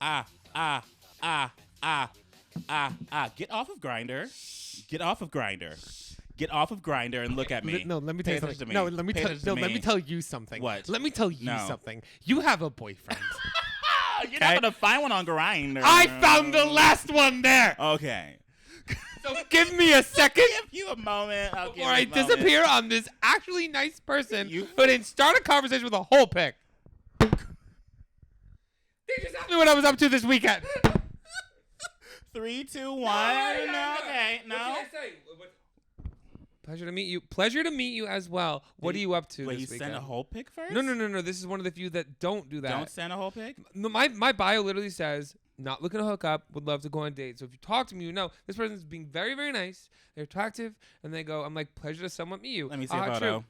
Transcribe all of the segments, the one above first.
ah, ah, ah, ah, ah, ah. Get off of Grindr. Get off of Grindr. Get off of Grindr and look at me. No, let me tell you something. To me. No, let me Pay tell. attention No, to let me me. tell you something. What? Let me tell you No. something. You have a boyfriend. You're not gonna find one on Grindr. I found the last one there. Okay. So give me a second Give you a moment. I'll before I give you a moment. disappear on this actually nice person You- who didn't start a conversation with a whole pic. They just asked me what I was up to this weekend. 3, 2, 1. No, Okay. No. What did I say? Pleasure to meet you. Pleasure to meet you as well. What are you up to Wait, this you weekend? sent a whole pic first? No. This is one of the few that don't do that. Don't send a whole pic? No, my bio literally says, not looking to hook up, would love to go on dates. So if you talk to me, you know this person's being very, very nice. They're attractive, and they go, I'm like, pleasure to somewhat meet you. Let me see a photo. True.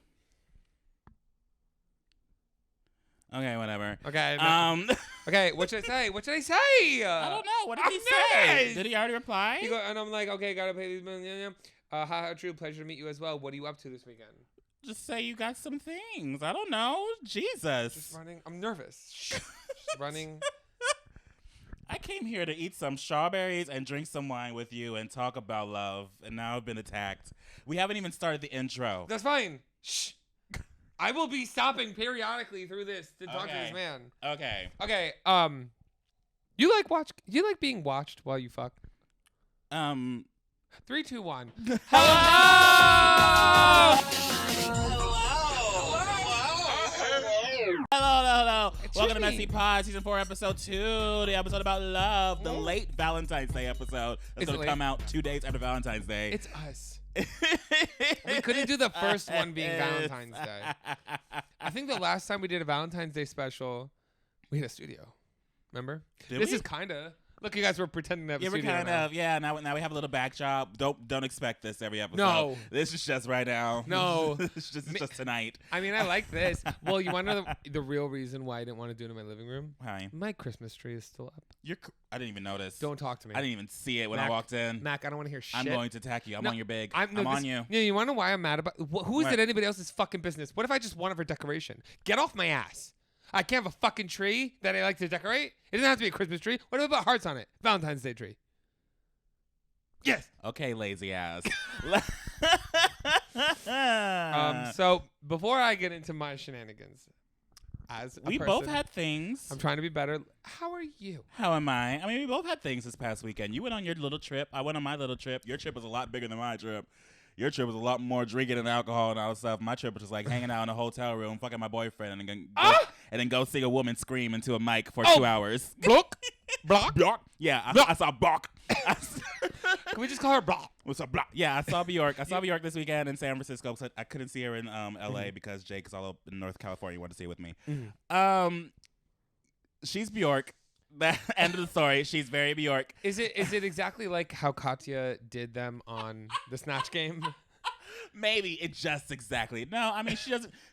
Okay, whatever. Okay. No. Okay, what should I say? What should I say? I don't know. What did I'm he say? nervous. Did he already reply? You go, and I'm like, okay, gotta pay these bills. Haha, true. Pleasure to meet you as well. What are you up to this weekend? Just say you got some things. I don't know. Jesus. Just running. I'm nervous. Just running. I came here to eat some strawberries and drink some wine with you and talk about love, and now I've been attacked. We haven't even started the intro. That's fine. Shh. I will be stopping periodically through this to talk to Okay. this man. Okay. Okay. You like being watched while you fuck? 3, 2, 1. Hello! Hello. It's Welcome to me. MessyPod, Season 4, Episode 2, the episode about love, the late Valentine's Day episode. That's Is it going to late? come out 2 days after Valentine's Day. It's us. We couldn't do the first one being Valentine's Day. I think the last time we did a Valentine's Day special, we had a studio. Remember? Did This we? is kind of. Look, you guys were pretending to have Yeah, a we're studio. kind now. of. Yeah, now we have a little backdrop. Don't expect this every episode. No. This is just right now. No. it's just tonight. I mean, I like this. Well, you want to know the real reason why I didn't want to do it in my living room? Hi. My Christmas tree is still up. I didn't even notice. Don't talk to me. I didn't even see it when I Mac, walked in. Mac, I don't want to hear shit. I'm going to attack you. I'm No, on your big. I'm on you. Yeah, you want to know why I'm mad about? Who is What? it? Anybody else's fucking business? What if I just wanted for decoration? Get off my ass! I can't have a fucking tree that I like to decorate. It doesn't have to be a Christmas tree. What about hearts on it? Valentine's Day tree. Yes. Okay, lazy ass. So before I get into my shenanigans, as a we person, both had things. I'm trying to be better. How are you? How am I? I mean, we both had things this past weekend. You went on your little trip. I went on my little trip. Your trip was a lot bigger than my trip. Your trip was a lot more drinking and alcohol and all that stuff. My trip was just like hanging out in a hotel room, fucking my boyfriend, and then go see a woman scream into a mic for 2 hours. Block? Block? Block. Yeah, Block. I saw Block. Can we just call her Block? What's up, Block? Yeah, I saw Bjork. I saw Bjork this weekend in San Francisco. So I couldn't see her in L.A. because Jake is all up in North California. Wanted to see it with me. She's Bjork. End of the story. She's very Bjork. Is it exactly like how Katya did them on the Snatch Game? Maybe it just exactly. No, I mean she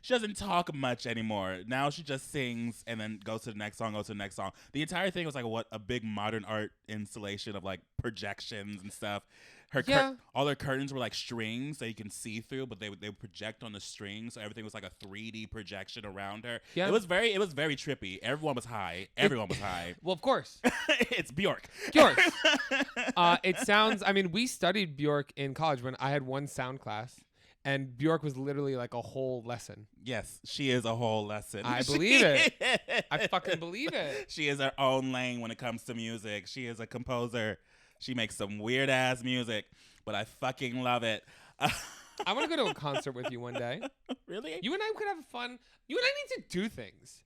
doesn't talk much anymore. Now she just sings and then goes to the next song, goes to the next song. The entire thing was like a big modern art installation of like projections and stuff. All her curtains were like strings, so you can see through, but they would project on the strings, so everything was like a 3D projection around her. Yeah. It was very trippy. Everyone was high. Well, of course. It's Bjork. Bjork. It sounds. I mean, we studied Bjork in college when I had one sound class, and Bjork was literally like a whole lesson. Yes, she is a whole lesson. I believe it. I fucking believe it. She is her own lane when it comes to music. She is a composer. She makes some weird ass music, but I fucking love it. I want to go to a concert with you one day. Really? You and I could have fun. You and I need to do things.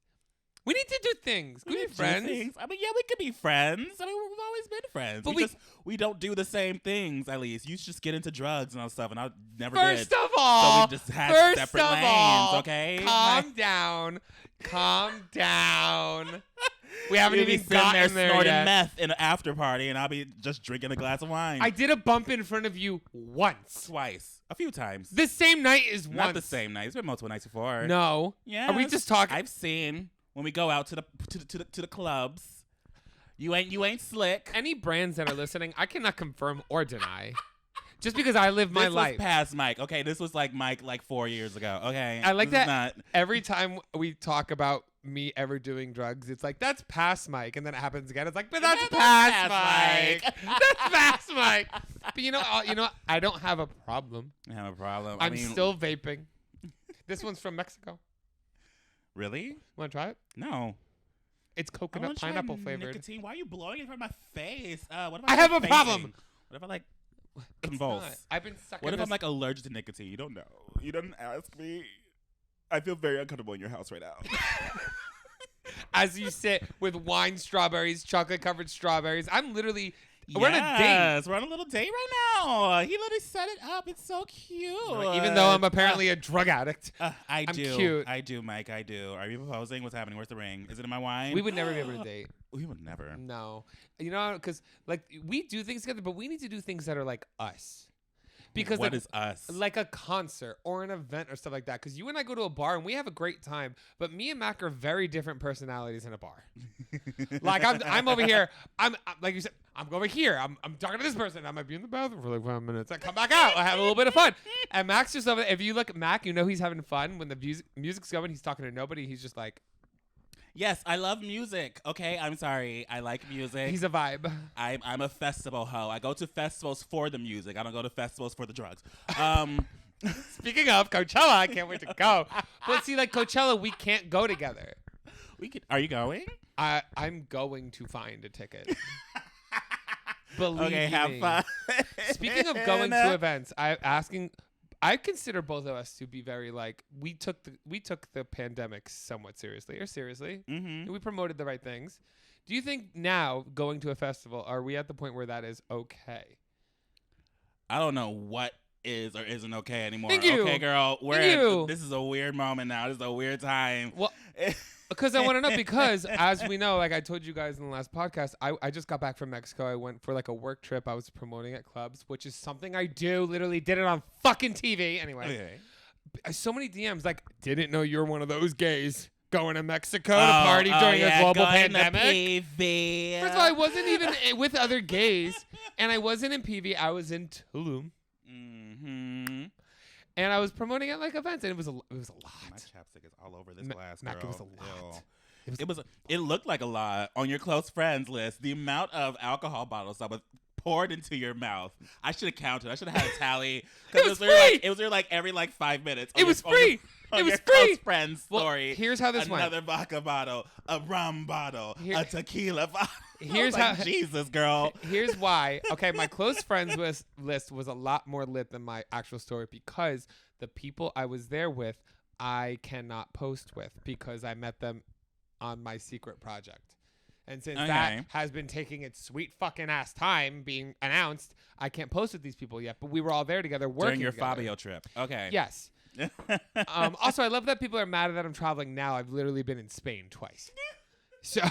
We need to do things. Can we be do friends? things. I mean, yeah, we could be friends. I mean, we've always been friends. But we don't do the same things. At least you just get into drugs and all stuff, and I never First did. of all, So we just had separate lanes. Okay. Calm down. Calm down. We haven't You'll be even sitting there gotten there snorting yet. meth in an after party, and I'll be just drinking a glass of wine. I did a bump in front of you once. Twice, a few times. The same night is once. Not the same night. It's been multiple nights before. No. Yeah. Are we just talking? I've seen when we go out to the clubs. You ain't slick. Any brands that are listening, I cannot confirm or deny. Just because I live my This life. was past Mike. Okay, this was like Mike like 4 years ago. Okay. I like This is that not- every time we talk about me ever doing drugs, it's like, that's past Mike. And then it happens again. It's like, but that's past Mike. That's past Mike. But you know, I don't have a problem. I have a problem. I'm still vaping. This one's from Mexico. Really? Want to try it? No. It's coconut pineapple flavored. Nicotine. Why are you blowing it from my face? What if I have a problem. What if I like convulse? I've been sucking. What if I'm like allergic to nicotine? You don't know. You didn't ask me. I feel very uncomfortable in your house right now. As you sit with wine strawberries, chocolate covered strawberries. I'm literally. We're on a date. We're on a little date right now. He literally set it up. It's so cute. Even though I'm apparently a drug addict. I'm do. Cute. I do, Mike. I do. Are you proposing? What's happening? Where's the ring? Is it in my wine? We would never be able to date. We would never. No. You know, because like we do things together, but we need to do things that are like us. Because what is us? Like a concert or an event or stuff like that. Because you and I go to a bar and we have a great time, but me and Mac are very different personalities in a bar. Like I'm over here. I'm like you said. I'm over here. I'm talking to this person. I might be in the bathroom for like 5 minutes. I come back out. I have a little bit of fun. And Mac's just over there. If you look at Mac, you know he's having fun. When the music's going, he's talking to nobody. He's just like. Yes, I love music. Okay, I'm sorry. I like music. He's a vibe. I'm a festival hoe. I go to festivals for the music. I don't go to festivals for the drugs. Speaking of Coachella, I can't wait to go. But see, like Coachella, we can't go together. We could. Are you going? I'm going to find a ticket. Believe okay, have me. fun. Speaking of going to events, I consider both of us to be very like we took the pandemic somewhat seriously. Mm-hmm. We promoted the right things. Do you think now going to a festival, are we at the point where that is okay? I don't know what is or isn't okay anymore. Thank you. Okay, girl. This is a weird moment now. This is a weird time. Well, because I want to know, because as we know, like I told you guys in the last podcast, I just got back from Mexico. I went for like a work trip. I was promoting at clubs, which is something I do. Literally did it on fucking TV. Anyway, so many DMs like, didn't know you're one of those gays going to Mexico to party during a global pandemic. First of all, I wasn't even with other gays, and I wasn't in PV. I was in Tulum. Mm-hmm. And I was promoting at like events, and it was a lot. My chapstick is all over this glass, Mac, girl. it was a lot. It looked like a lot on your close friends list. The amount of alcohol bottles that was poured into your mouth. I should have counted. I should have had a tally. It was free. It was there like every like 5 minutes. It was free. It was your free. Close friends story. Well, here's how this went. Another vodka bottle, a rum bottle, a tequila bottle. Here's like, how. Jesus, girl. Here's why. Okay, my close friends list was a lot more lit than my actual story because the people I was there with, I cannot post with because I met them on my secret project. And since that has been taking its sweet fucking ass time being announced, I can't post with these people yet. But we were all there together working during your together. Fabio trip. Okay. Yes. Also, I love that people are mad that I'm traveling now. I've literally been in Spain twice. So,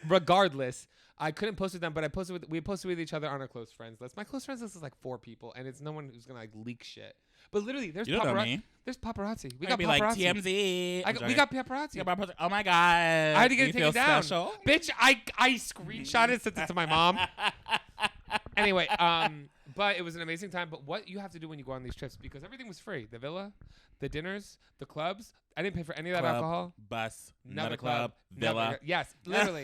regardless, I couldn't post with them, but we posted with each other on our close friends list. My close friends list is like 4 people, and it's no one who's gonna like leak shit. But literally, there's paparazzi. There's paparazzi. We got paparazzi. Like TMZ. We got paparazzi. Oh my god! I had to get it taken down. Special? Bitch, I screenshot it, sent it to my mom. Anyway, but it was an amazing time. But what you have to do when you go on these trips, because everything was free. The villa, the dinners, the clubs. I didn't pay for any of that alcohol. Bus, another club, villa. Yes, literally.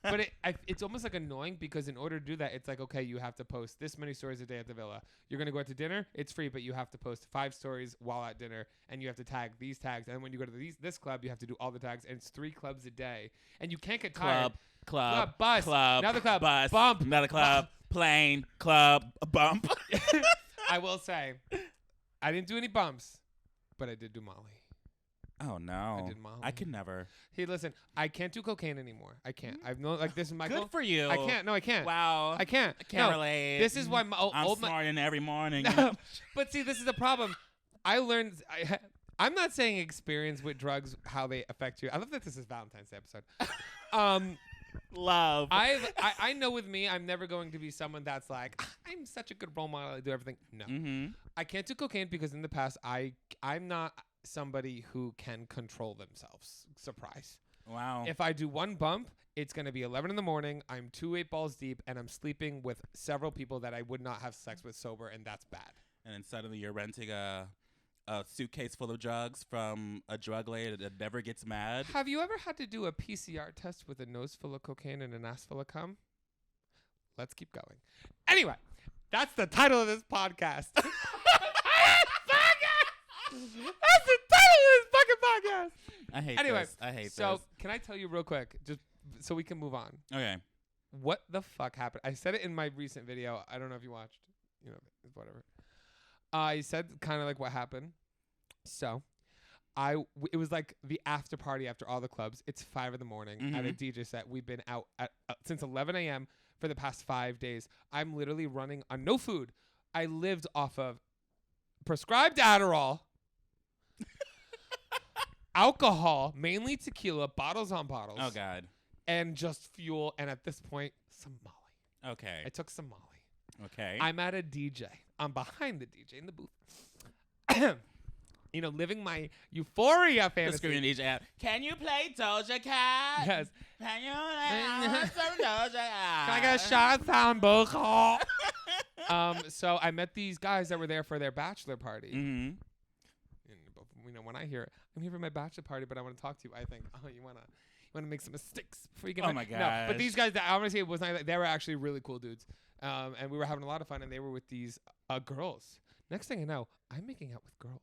But it's almost like annoying because in order to do that, it's like, okay, you have to post this many stories a day at the villa. You're going to go out to dinner. It's free, but you have to post 5 stories while at dinner, and you have to tag these tags. And when you go to this club, you have to do all the tags, and it's 3 clubs a day. And you can't get tired. Club, bus, another club, bus, bump, another club, plane, club, bump. I will say, I didn't do any bumps, but I did do Molly. Oh no! I did Molly. I could never. Hey, listen, I can't do cocaine anymore. I can't. I've known like this is Michael. Good for you. I can't. No, I can't. Wow. I can't. I can't relate. This is why I'm smarting every morning. No, but see, this is the problem. I learned. I'm not saying experience with drugs how they affect you. I love that this is Valentine's Day episode. Love. I know with me, I'm never going to be someone that's like, I'm such a good role model. I do everything. No, I can't do cocaine because in the past I'm not somebody who can control themselves. Surprise. Wow. If I do one bump, it's going to be 11 in the morning. I'm 2 8-balls deep, and I'm sleeping with several people that I would not have sex with sober, and that's bad. And then suddenly you're renting a a suitcase full of drugs from a drug lady that never gets mad. Have you ever had to do a PCR test with a nose full of cocaine and an ass full of cum? Let's keep going. Anyway, that's the title of this podcast. That's the title of this fucking podcast. I hate this. I hate this. So can I tell you real quick, just so we can move on? Okay. What the fuck happened? I said it in my recent video. I don't know if you watched. You know, whatever. I said kind of like what happened. So, it was like the after party after all the clubs. It's 5 a.m. at a DJ set. We've been out at since 11 a.m. for the past 5 days. I'm literally running on no food. I lived off of prescribed Adderall, alcohol, mainly tequila, bottles on bottles. Oh God. And just fuel, and at this point, some Molly. Okay. I took some Molly. Okay. I'm at a DJ. I'm behind the DJ in the booth. You know, living my euphoria fantasy. Screaming DJ out. Can you play Doja Cat? Yes. Can you play some Doja Cat? Can I get a shot of sambuca? So I met these guys that were there for their bachelor party. Mm-hmm. And, you know, when I hear it, I'm here for my bachelor party, but I want to talk to you. I think, oh, you want to make some mistakes before you get Oh my gosh. No, but these guys, I want to say it was not, they were actually really cool dudes. And we were having a lot of fun, and they were with these girls. Next thing I know, I'm making out with girls.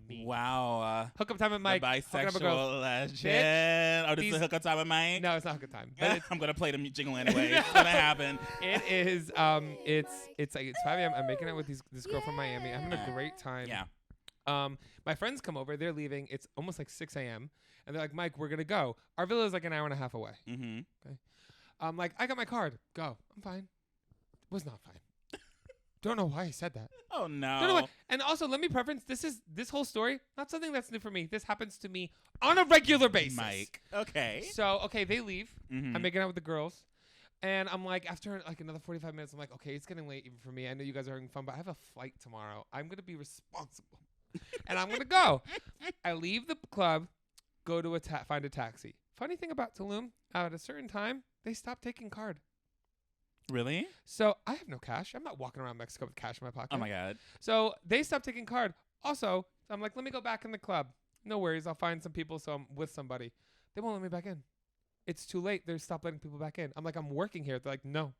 Me. Wow. Hook up time with Mike. The bisexual legend. Oh, this is hook up time with Mike? No, it's not hook up time. But I'm gonna play the jingle anyway. It's gonna happen. It is. It's 5 a.m. I'm making out with this girl from Miami. I'm having a great time. Yeah. My friends come over. They're leaving. It's almost like 6 a.m. And they're like, Mike, we're gonna go. Our villa is like an hour and a half away. Mm-hmm. Okay. I'm like, I got my card. Go. I'm fine. Was not fine. Don't know why I said that. Oh no. Don't know why. And also, let me preference. This whole story, not something that's new for me. This happens to me on a regular basis. Mike. Okay. So they leave. Mm-hmm. I'm making out with the girls. And I'm like, after like another 45 minutes, I'm like, okay, it's getting late even for me. I know you guys are having fun, but I have a flight tomorrow. I'm going to be responsible. And I'm going to go. I leave the club, go to find a taxi. Funny thing about Tulum, at a certain time, they stop taking card. Really? So I have no cash. I'm not walking around Mexico with cash in my pocket. Oh my God. So they stopped taking card. Also, I'm like, let me go back in the club. No worries. I'll find some people. So I'm with somebody. They won't let me back in. It's too late. They stopped letting people back in. I'm like, I'm working here. They're like, no.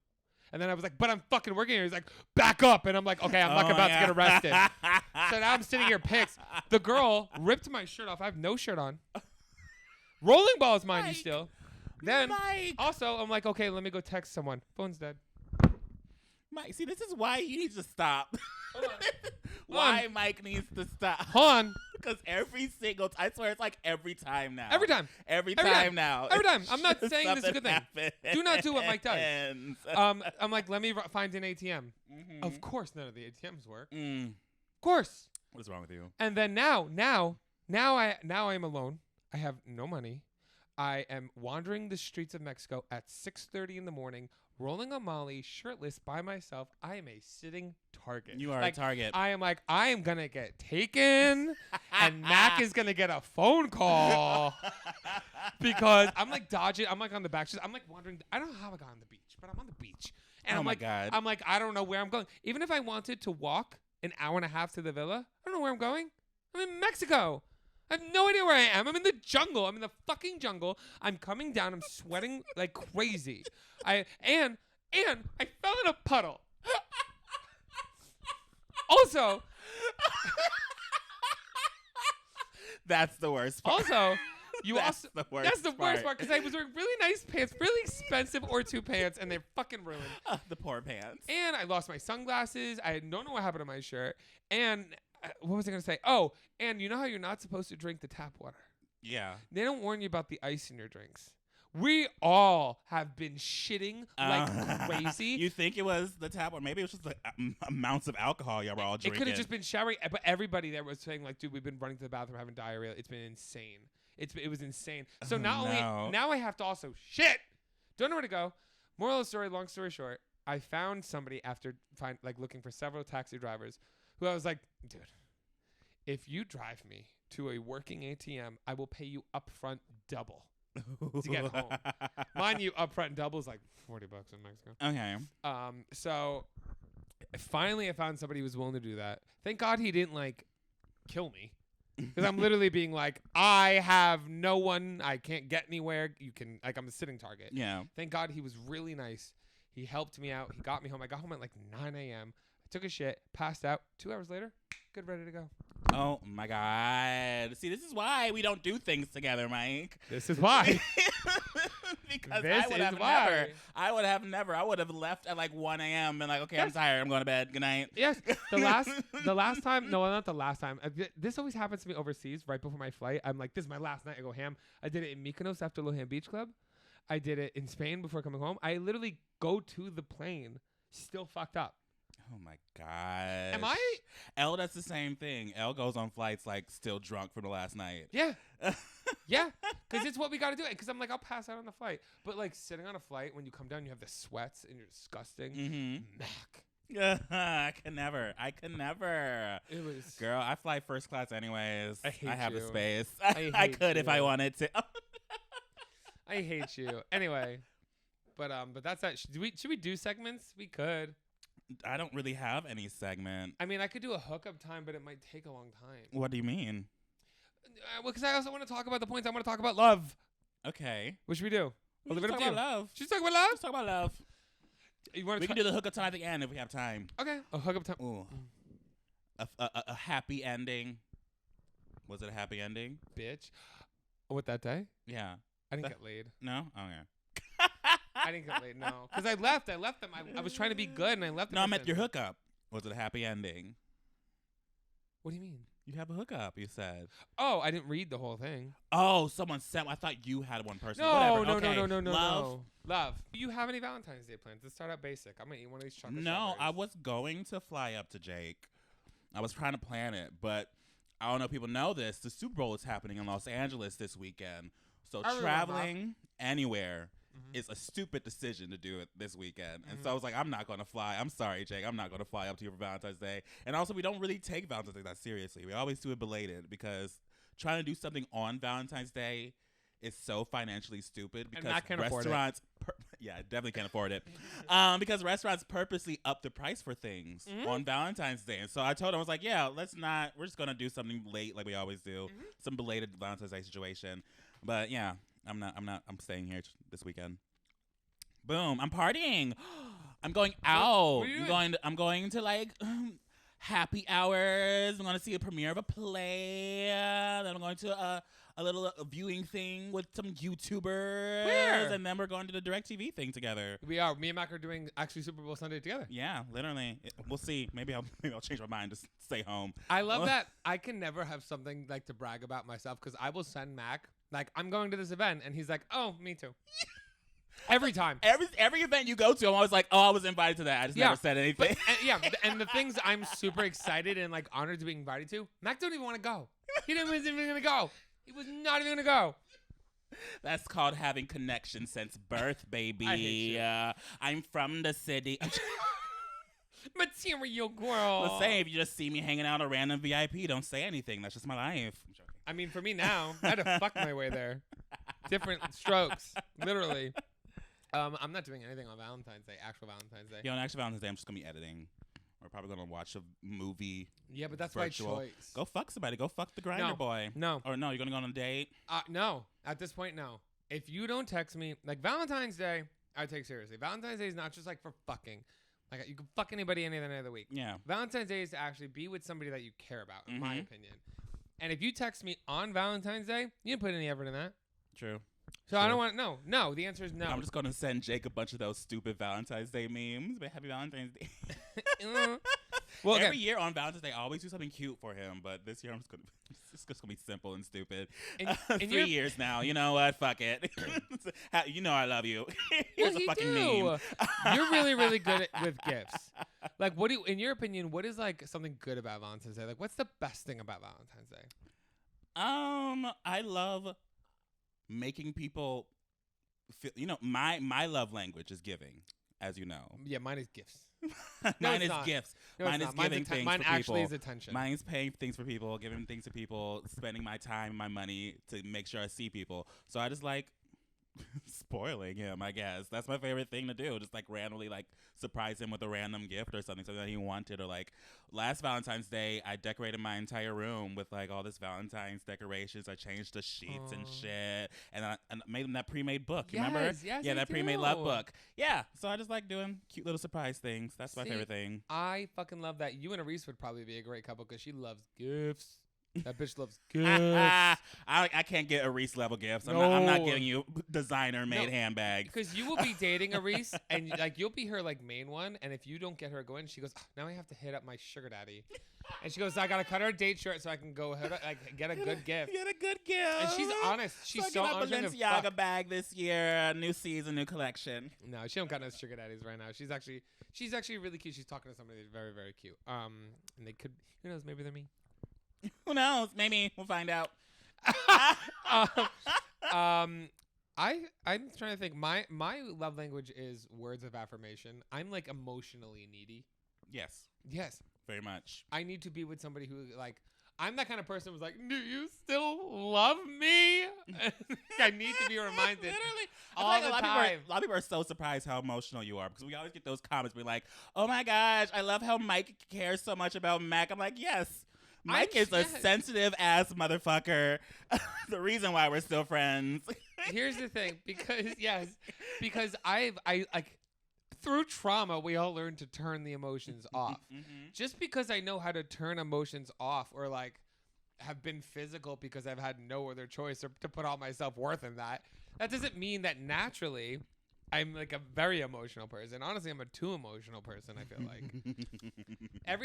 And then I was like, but I'm fucking working here. He's like, back up. And I'm like, okay, I'm not about to get arrested. So now I'm sitting here pissed. The girl ripped my shirt off. I have no shirt on. Rolling balls, mind you, still. Then, Mike. also, I'm like, okay, let me go text someone. Phone's dead. Mike, see, this is why you need to stop. Hold on. Why Mike needs to stop. Hold on. Because every single time, I swear it's like every time now. Every time. Every Every time time. now. Every time. I'm not saying this is a good thing. Happens. Do not do what Mike does. I'm like, let me find an ATM. Mm-hmm. Of course, none of the ATMs work. Mm. Of course. What is wrong with you? And then now I'm alone. I have no money. I am wandering the streets of Mexico at 6:30 in the morning, rolling on Molly, shirtless by myself. I am a sitting target. You are like, a target. I am gonna get taken, and Mac is gonna get a phone call because I'm like dodging. I'm like on the back. I'm like wandering. I don't know how I got on the beach, but I'm on the beach, and Oh I'm my like, God. I'm like, I don't know where I'm going. Even if I wanted to walk an hour and a half to the villa, I don't know where I'm going. I'm in Mexico. I have no idea where I am. I'm in the jungle. I'm in the fucking jungle. I'm coming down. I'm sweating like crazy. And I fell in a puddle. Also, That's the worst part. also, That's the worst that's the worst part because I was wearing really nice pants, really expensive Or2 pants, and they're fucking ruined. The poor pants. And I lost my sunglasses. I don't know what happened to my shirt. And what was I going to say? Oh, and you know how you're not supposed to drink the tap water? Yeah. They don't warn you about the ice in your drinks. We all have been shitting like crazy. You think it was the tap, or maybe it was just the amounts of alcohol y'all were all It drinking. could have just been showering, but everybody there was saying like, dude, we've been running to the bathroom having diarrhea. It's been insane. It was insane. So now I have to also shit. Don't know where to go. Moral of the story, long story short, I found somebody after looking for several taxi drivers who I was like, dude, if you drive me to a working ATM, I will pay you upfront double to get home. Mind you, upfront double is like $40 in Mexico. Okay. So finally I found somebody who was willing to do that. Thank God he didn't like kill me. Because I'm literally being like, I have no one. I can't get anywhere. You can, like, I'm a sitting target. Yeah. Thank God he was really nice. He helped me out. He got me home. I got home at like 9 a.m. I took a shit, passed out. 2 hours later, good, ready to go. Oh my God. See, this is why we don't do things together, Mike. This is why. Because This I would is have why. never. I would have never. I would have left at like 1 a.m. and like, okay, I'm Yes. tired. I'm going to bed. Good night. Yes, the last time. No, not the last time. This always happens to me overseas. Right before my flight, I'm like, this is my last night. I go ham. I did it in Mykonos after Lohan Beach Club. I did it in Spain before coming home. I literally go to the plane still fucked up. Oh my God. Am I? Elle does the same thing. Elle goes on flights like still drunk from the last night. Yeah. Yeah, because it's what we got to do. Because I'm like, I'll pass out on the flight. But like sitting on a flight, when you come down, you have the sweats and you're disgusting. Mm-hmm. Mac. I can never. It was. Girl, I fly first class anyways. I hate have the you. space. I I hate could if I you. wanted to. I hate you. Anyway, but that's that. Should we do segments? We could. I don't really have any segment. I mean, I could do a hookup time, but it might take a long time. What do you mean? Well, because I also want to talk about the points. I want to talk about love. Okay. What should we do? We'll leave it up to you. Love. Should we talk about love? Let's talk about love. You want We can do the hookup time at the end if we have time. Okay. A hookup time. Ooh. A happy ending. Was it a happy ending? Bitch. What, that day? Yeah. I didn't get laid. No? Okay. I didn't get laid, no. Because I left them. I was trying to be good, and I left them. No, I meant your hookup. Was it a happy ending? What do you mean? You have a hookup, you said. Oh, I didn't read the whole thing. Oh, someone sent. I thought you had one person. No, Whatever. no, Okay. no. Love. Love. Do you have any Valentine's Day plans? Let's start out basic. I'm going to eat one of these chocolate No, I strawberries. was going to fly up to Jake. I was trying to plan it, but I don't know if people know this. The Super Bowl is happening in Los Angeles this weekend. So I remember traveling anywhere Mhm. is a stupid decision to do it this weekend. And Mhm. so I was like, I'm not going to fly. I'm sorry, Jake. I'm not going to fly up to you for Valentine's Day. And also, we don't really take Valentine's Day that seriously. We always do it belated because trying to do something on Valentine's Day is so financially stupid because Matt can't afford it. restaurants yeah, I definitely can't afford it. Because restaurants purposely up the price for things on Valentine's Day. And so I told him, I was like, yeah, we're just going to do something late like we always do. Some belated Valentine's Day situation. But yeah, I'm staying here this weekend. Boom, I'm partying. I'm going out. what are you doing? I'm going to like happy hours. I'm going to see a premiere of a play. Then I'm going to a little viewing thing with some YouTubers. Where? And then we're going to the DirecTV thing together. We are. Me and Mac are doing actually Super Bowl Sunday together. Yeah, literally. We'll see. Maybe I'll change my mind to stay home. I love that I can never have something like to brag about myself because I will send Mac like I'm going to this event and he's like, oh, me too. Every time. Every event you go to, I'm always like, oh, I was invited to that. I just never said anything. And the things I'm super excited and like honored to be invited to, Mac don't even want to go. He wasn't even gonna go. He was not even gonna go. That's called having connection since birth, baby. I hate you. I'm from the city. Material girl. The same. If you just see me hanging out a random VIP, don't say anything. That's just my life. I'm joking. I mean, for me now, I had to fuck my way there. Different strokes, literally. I'm not doing anything on Valentine's Day, actual Valentine's Day. Yo, on actual Valentine's Day, I'm just gonna be editing. We're probably gonna watch a movie. Yeah, but that's virtual. my choice. Go fuck somebody. Go fuck the grinder No. boy. No. Or no, you're gonna go on a date. No. At this point, no. If you don't text me, like Valentine's Day, I take seriously. Valentine's Day is not just like for fucking. Like you can fuck anybody any other night of the week. Yeah. Valentine's Day is to actually be with somebody that you care about, in my Mhm. opinion. And if you text me on Valentine's Day, you didn't put any effort in that. True. So I Sure. don't want no. The answer is no. I'm just gonna send Jake a bunch of those stupid Valentine's Day memes. But happy Valentine's Day. Well, okay. Every year on Valentine's Day, I always do something cute for him. But this year, it's just gonna be simple and stupid. And 3 years now. You know what? Fuck it. You know I love you. Here's Well, a you fucking do. meme. You're really, really good with gifts. Like, what do you, in your opinion, what is like something good about Valentine's Day? Like, what's the best thing about Valentine's Day? I love making people feel. You know, my love language is giving, as you know. Yeah, mine is gifts. Mine it's is not. gifts. No, Mine it's is not. giving things Mine for actually people. is attention. Mine's paying things for people, giving things to people, spending my time, my money to make sure I see people. So I just like Spoiling him, I guess. That's my favorite thing to do. Just like randomly like surprise him with a random gift or something that he wanted. Or like last Valentine's Day, I decorated my entire room with like all this Valentine's decorations. I changed the sheets and shit. And I made him that pre-made book. You remember? Yes, yeah, I that pre-made do. love book. Yeah. So I just like doing cute little surprise things. That's my favorite thing. I fucking love that. You and Reese would probably be a great couple because she loves gifts. That bitch loves gifts. I can't get a Reese level gifts. I'm not getting you designer made handbags. Because you will be dating a Reese and like you'll be her like main one, and if you don't get her going, she goes, now I have to hit up my sugar daddy. And she goes, I gotta cut her date short so I can go get a good gift. Get a good gift. And she's honest. She's so honest. A Balenciaga bag this year. New season, new collection. No, she don't got no sugar daddies right now. She's actually really cute. She's talking to somebody that's very, very cute. And they could, who knows, maybe they're me. Who knows? Maybe we'll find out. I'm trying to think. My love language is words of affirmation. I'm like emotionally needy. Yes. Very much. I need to be with somebody who like. I'm that kind of person who's like, do you still love me? I need to be reminded. Literally. All the time. A lot of people are so surprised how emotional you are because we always get those comments be like, oh my gosh, I love how Mike cares so much about Mac. I'm like, yes. Mike is a sensitive ass motherfucker. The reason why we're still friends. Here's the thing, because I like through trauma we all learn to turn the emotions off. Just because I know how to turn emotions off or like have been physical because I've had no other choice or to put all my self-worth in that doesn't mean that naturally I'm like a very emotional person. Honestly, I'm a too emotional person, I feel like.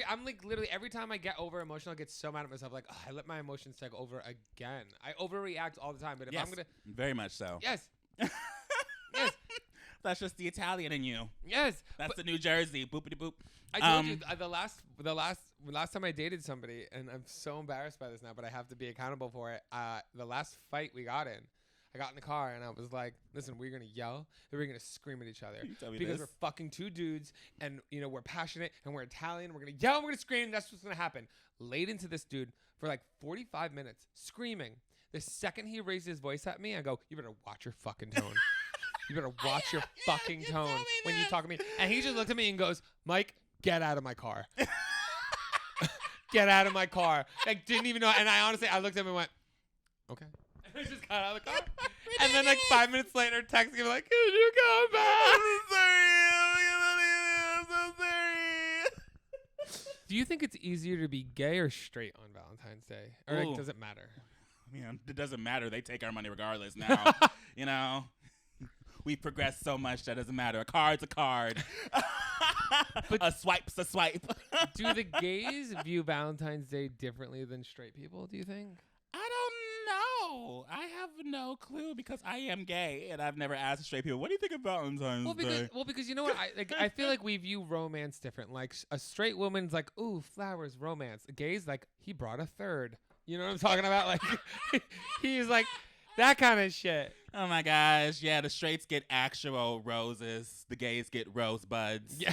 I'm like literally every time I get over emotional, I get so mad at myself. Like, I let my emotions take over again. I overreact all the time. But if I'm going to. Very much so. Yes. Yes. That's just the Italian in you. Yes. That's the New Jersey. Boopity boop. I told you the last time I dated somebody, and I'm so embarrassed by this now, but I have to be accountable for it. The last fight we got in, I got in the car and I was like, listen, we're going to yell and we're going to scream at each other because we're fucking two dudes and, you know, we're passionate and we're Italian. We're going to yell and we're going to scream. That's what's going to happen. Laid into this dude for like 45 minutes screaming. The second he raised his voice at me, I go, you better watch your fucking tone. You better watch your fucking tone when you talk to me. And he just looked at me and goes, Mike, get out of my car. Get out of my car. Like, didn't even know. And I looked at him and went, okay. I just got out of the car. And then like 5 minutes later, texting him like, could you come back? I'm so sorry. Do you think it's easier to be gay or straight on Valentine's Day? Or like, does it matter? Man, it doesn't matter. They take our money regardless now. You know? We've progressed so much that doesn't matter. A card's a card. But a swipe's a swipe. Do the gays view Valentine's Day differently than straight people, do you think? I don't know. I have no clue because I am gay and I've never asked straight people, what do you think of Valentine's Day? Well, because you know what? I feel like we view romance different. Like a straight woman's like, ooh, flowers, romance. A gay's like, he brought a third. You know what I'm talking about? Like, he's like, that kind of shit. Oh my gosh. Yeah, the straights get actual roses. The gays get rosebuds. Yeah.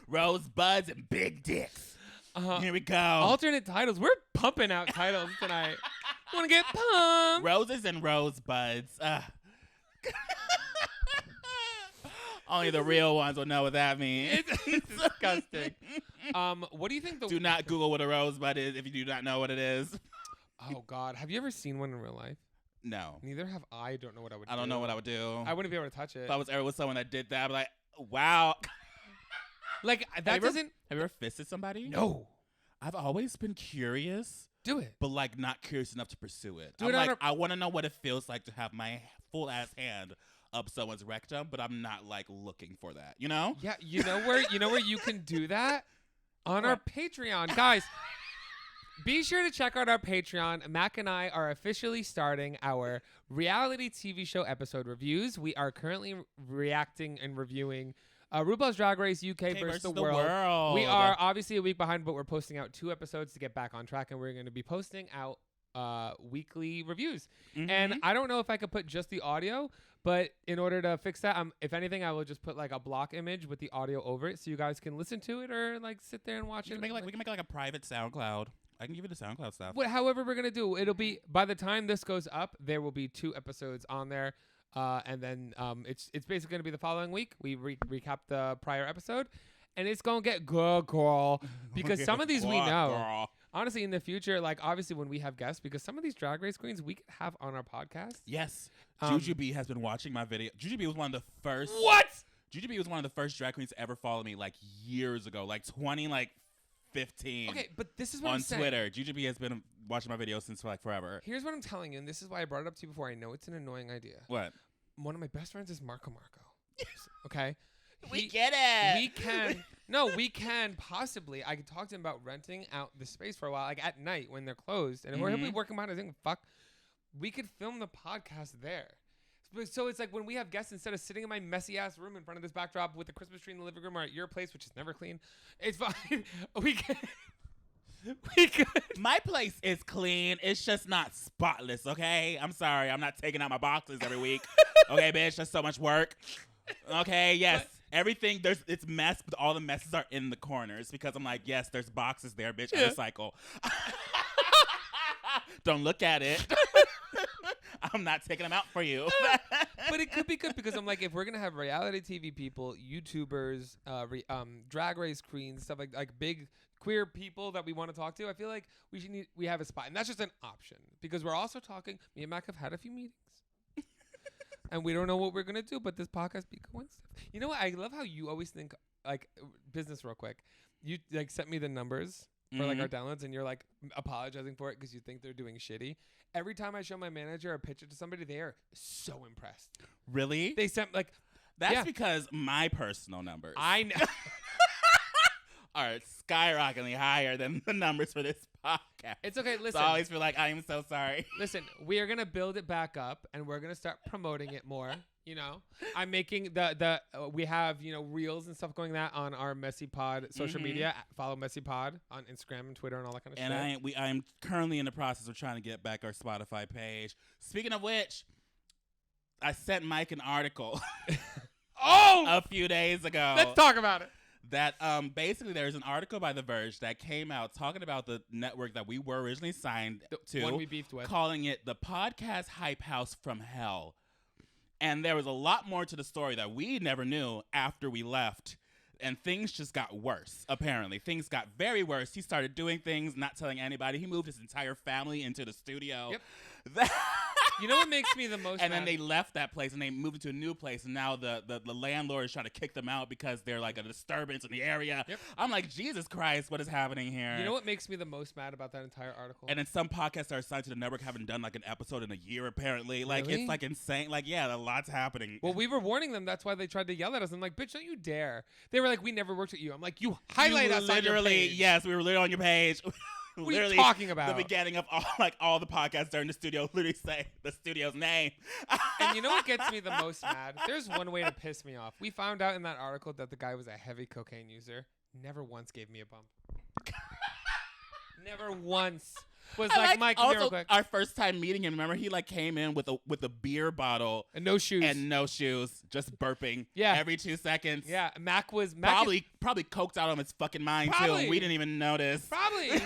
Rosebuds and big dicks. Here we go. Alternate titles. We're pumping out titles tonight. Want to get pumped? Roses and rosebuds. Only the real ones will know what that means. It's disgusting. What do you think? Do not Google what a rosebud is if you do not know what it is. Oh, God. Have you ever seen one in real life? No. Neither have I. Don't know what I would do. I don't know what I would do. I wouldn't be able to touch it. If I was ever with someone that did that, I'd be like, wow. Like, that doesn't... Have you ever fisted somebody? No. I've always been curious. Do it. But, like, not curious enough to pursue it. I want to know what it feels like to have my full-ass hand up someone's rectum, but I'm not, like, looking for that. You know? Yeah. You know where you can do that? On our Patreon. Guys, be sure to check out our Patreon. Mac and I are officially starting our reality TV show episode reviews. We are currently reacting and reviewing RuPaul's Drag Race UK versus the world. We are obviously a week behind, but we're posting out 2 episodes to get back on track, and we're going to be posting out weekly reviews. And I don't know if I could put just the audio, but in order to fix that, if anything, I will just put like a block image with the audio over it so you guys can listen to it or like sit there and watch it. We can make like a private SoundCloud. I can give you the SoundCloud stuff. However we're gonna do, it'll be by the time this goes up, there will be 2 episodes on there, and then it's basically gonna be the following week. We recap the prior episode, and it's gonna get good, girl, because some of these we know. Girl. Honestly, in the future, like obviously when we have guests, because some of these Drag Race queens we could have on our podcast. Yes, Jujubee has been watching my video. Jujubee was one of the first. What? Jujubee was one of the first drag queens to ever follow me, like years ago, like 2015. Okay, but this is what on I'm saying. Twitter. Jujubee has been watching my videos since like forever. Here's what I'm telling you, and this is why I brought it up to you before. I know it's an annoying idea. What? One of my best friends is Marco. Okay? We get it. We can possibly. I could talk to him about renting out the space for a while, like at night when they're closed, and he'll be working behind. I think, fuck, we could film the podcast there. So it's like when we have guests, instead of sitting in my messy ass room in front of this backdrop with the Christmas tree in the living room or at your place, which is never clean, it's fine. We can. My place is clean. It's just not spotless, okay? I'm sorry. I'm not taking out my boxes every week. Okay, bitch, that's so much work. Okay, yes. Everything, it's mess, but all the messes are in the corners because I'm like, yes, there's boxes there, bitch. I recycle. Don't look at it. I'm not taking them out for you. But it could be good because I'm like, if we're gonna have reality TV people, YouTubers, Drag Race queens, stuff like big queer people that we want to talk to, I feel like we have a spot, and that's just an option because we're also talking. Me and Mac have had a few meetings, and we don't know what we're gonna do. But this podcast be going stuff. You know what? I love how you always think like business real quick. You like sent me the numbers for like our downloads, and you're like apologizing for it because you think they're doing shitty. Every time I show my manager a picture to somebody, they are so impressed. Really? They sent like that's because my personal numbers I know are skyrocketingly higher than the numbers for this podcast. It's okay. Listen, So I always feel like I am so sorry. Listen, we are gonna build it back up, and we're gonna start promoting it more. You know, I'm making we have reels and stuff going that on our MessyPod social media. Follow MessyPod on Instagram and Twitter and all that kind of shit. And I'm currently in the process of trying to get back our Spotify page. Speaking of which, I sent Mike an article a few days ago. Let's talk about it. That basically there's an article by The Verge that came out talking about the network that we were originally signed to, one we beefed with, calling it the podcast hype house from hell. And there was a lot more to the story that we never knew after we left. And things just got worse, apparently. Things got very worse. He started doing things, not telling anybody. He moved his entire family into the studio. Yep. You know what makes me the most And mad? then they left that place and they moved into a new place. And now the landlord is trying to kick them out because they're like a disturbance in the area. Yep. I'm like, Jesus Christ, what is happening here? You know what makes me the most mad about that entire article? And then some podcasts that are signed to the network haven't done like an episode in a year, apparently. Like, Really? it's like insane. Like, yeah, a lot's happening. Well, we were warning them. That's why they tried to yell at us. I'm like, bitch, don't you dare. They were like, we never worked with you. I'm like, you highlight us on your page. Yes, we were literally on your page. What are you talking about? The beginning of all the podcasts during the studio literally say the studio's name. And you know what gets me the most mad? There's one way to piss me off. We found out in that article that the guy was a heavy cocaine user. Never once gave me a bump. Never once. Was like, Mike, come here real quick. Our first time meeting him, remember he like came in with a beer bottle and no shoes, just burping. Yeah. Every 2 seconds. Yeah, Mac probably coked out on his fucking mind too. And we didn't even notice. Probably.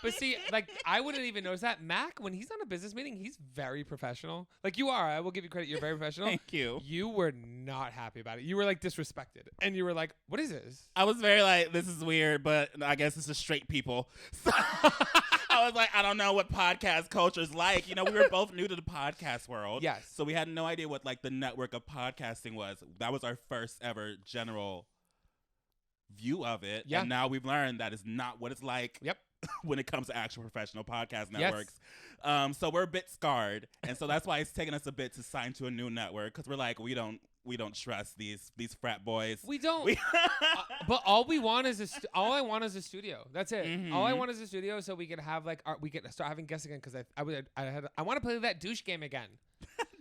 But see, like I wouldn't even notice that. Mac, when he's on a business meeting, he's very professional. Like you are. I will give you credit. You're very professional. Thank you. You were not happy about it. You were like disrespected, and you were like, "What is this?" I was very like, "This is weird," but I guess it's just straight people. So I was like, I don't know what podcast culture is like. You know, we were both new to the podcast world. Yes. So we had no idea what like the network of podcasting was. That was our first ever general view of it. Yeah. And now we've learned that is not what it's like. Yep. When it comes to actual professional podcast networks. Yes. So we're a bit scarred. And so that's why it's taken us a bit to sign to a new network. Because we're like, we don't trust these frat boys. We don't. But all we want is all I want is a studio. That's it. Mm-hmm. All I want is a studio so we can have like we can start having guests again because I want to play that douche game again.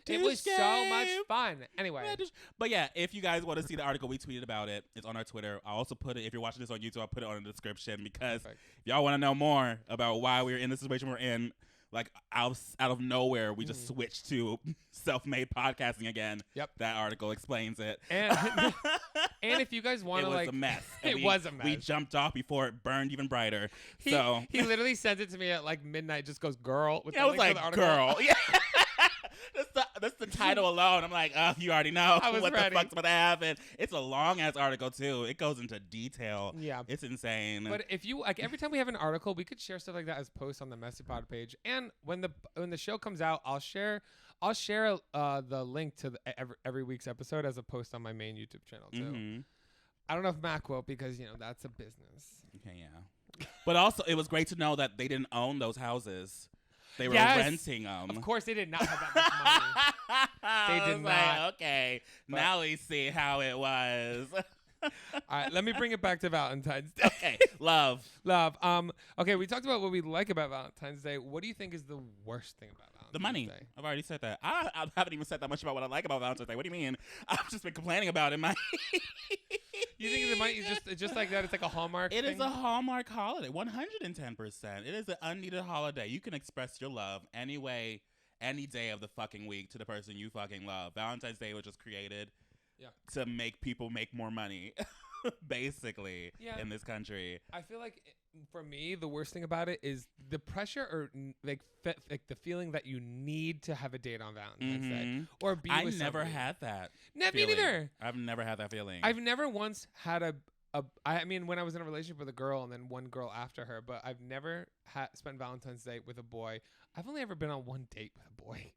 It was so much fun. Anyway. But yeah, if you guys want to see the article, we tweeted about it. It's on our Twitter. I'll also put it, if you're watching this on YouTube, I'll put it on the description because if y'all want to know more about why we're in the situation we're in, like out of nowhere, we just switched to self-made podcasting again. Yep. That article explains it. And and if you guys want to, like, it was a mess. It was a mess. We jumped off before it burned even brighter. He literally sent it to me at like midnight. Just goes, "Girl." With I was like, "Girl." Yeah. That's the title alone. I'm like, oh, you already know what the fuck's about to happen. It's a long ass article too. It goes into detail. Yeah, it's insane. But if you like, every time we have an article, we could share stuff like that as posts on the MessyPod page. And when the show comes out, I'll share the link to every week's episode as a post on my main YouTube channel too. Mm-hmm. I don't know if Mac will, because that's a business. Okay, yeah. But also, it was great to know that they didn't own those houses. They were renting them. Of course, they did not have that much money. They did not. Like, okay, but now we see how it was. All right, let me bring it back to Valentine's Day. Okay, love. Okay, we talked about what we like about Valentine's Day. What do you think is the worst thing about Valentine's Day? The money. I've already said that. I haven't even said that much about what I like about Valentine's Day. What do you mean? I've just been complaining about it. You think the money is just like that? It's like a Hallmark thing? It is a Hallmark holiday, 110%. It is an unneeded holiday. You can express your love any way, any day of the fucking week to the person you fucking love. Valentine's Day was just created to make people make more money, basically, in this country. I feel like, for me, the worst thing about it is the pressure, or like the feeling that you need to have a date on Valentine's Day or be with somebody. I never had that. Me neither. I've never had that feeling. I've never once had I mean, when I was in a relationship with a girl and then one girl after her, but I've never spent Valentine's Day with a boy. I've only ever been on one date with a boy.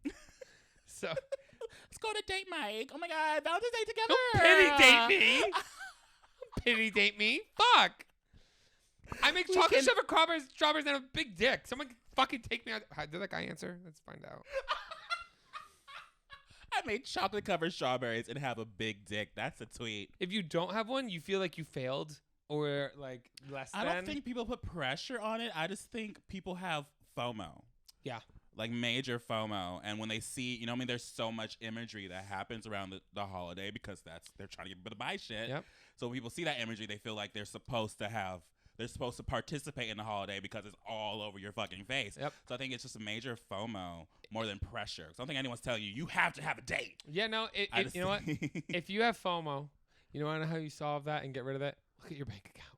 So let's go to date Mike. Oh my God, Valentine's Day together. Don't pity date me. Pity date me. Fuck. I make chocolate strawberries and a big dick. Someone can fucking take me out. Did that guy answer? Let's find out. I made chocolate covered strawberries and have a big dick. That's a tweet. If you don't have one, you feel like you failed, or like less than. I don't think people put pressure on it. I just think people have FOMO. Yeah. Like major FOMO. And when they see, there's so much imagery that happens around the holiday, because they're trying to get people to buy shit. Yep. So when people see that imagery, they feel like they're supposed to participate in the holiday because it's all over your fucking face. Yep. So I think it's just a major FOMO more than pressure. So I don't think anyone's telling you have to have a date. Yeah, no. You know what? If you have FOMO, you want to know how you solve that and get rid of it? Look at your bank account.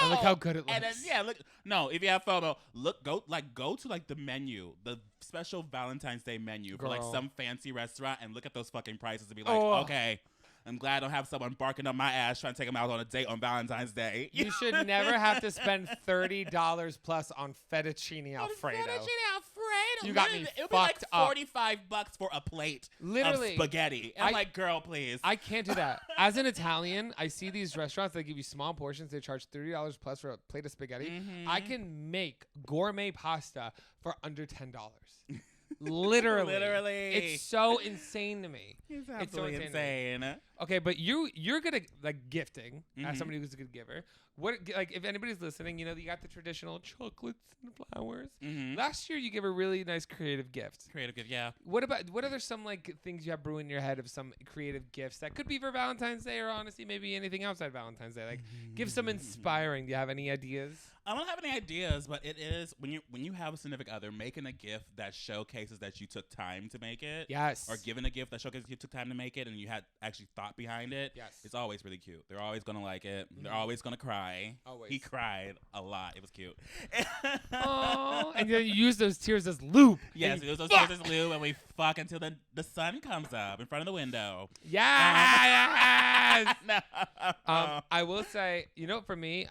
And look how good it looks. And then, look. No, if you have FOMO, go to like the menu, the special Valentine's Day menu for like some fancy restaurant, and look at those fucking prices and be like, okay, I'm glad I don't have someone barking up my ass trying to take them out on a date on Valentine's Day. You should never have to spend $30 plus on fettuccine Alfredo. You got me It would be like $45 for a plate of spaghetti. I'm like, girl, please. I can't do that. As an Italian, I see these restaurants that give you small portions. They charge $30 plus for a plate of spaghetti. Mm-hmm. I can make gourmet pasta for under $10. Literally. It's so insane to me. It's absolutely insane. Okay, but you're good at like gifting as somebody who's a good giver. What, like, if anybody's listening, you got the traditional chocolates and flowers. Mm-hmm. Last year you gave a really nice creative gift. Yeah. What are some like things you have brewing in your head of some creative gifts that could be for Valentine's Day, or honestly maybe anything outside Valentine's Day? Like, give some inspiring. Do you have any ideas? I don't have any ideas, but it is when you have a significant other, making a gift that showcases that you took time to make it. Yes. Or giving a gift that showcases you took time to make it and you had actually thought behind it. Yes. It's always really cute. They're always gonna like it. Mm-hmm. They're always gonna cry. Always. He cried a lot. It was cute. Oh, and then you use those tears as lube. Yes, we use those tears as lube, and we fuck until the sun comes up in front of the window. Yes. No. I will say, for me,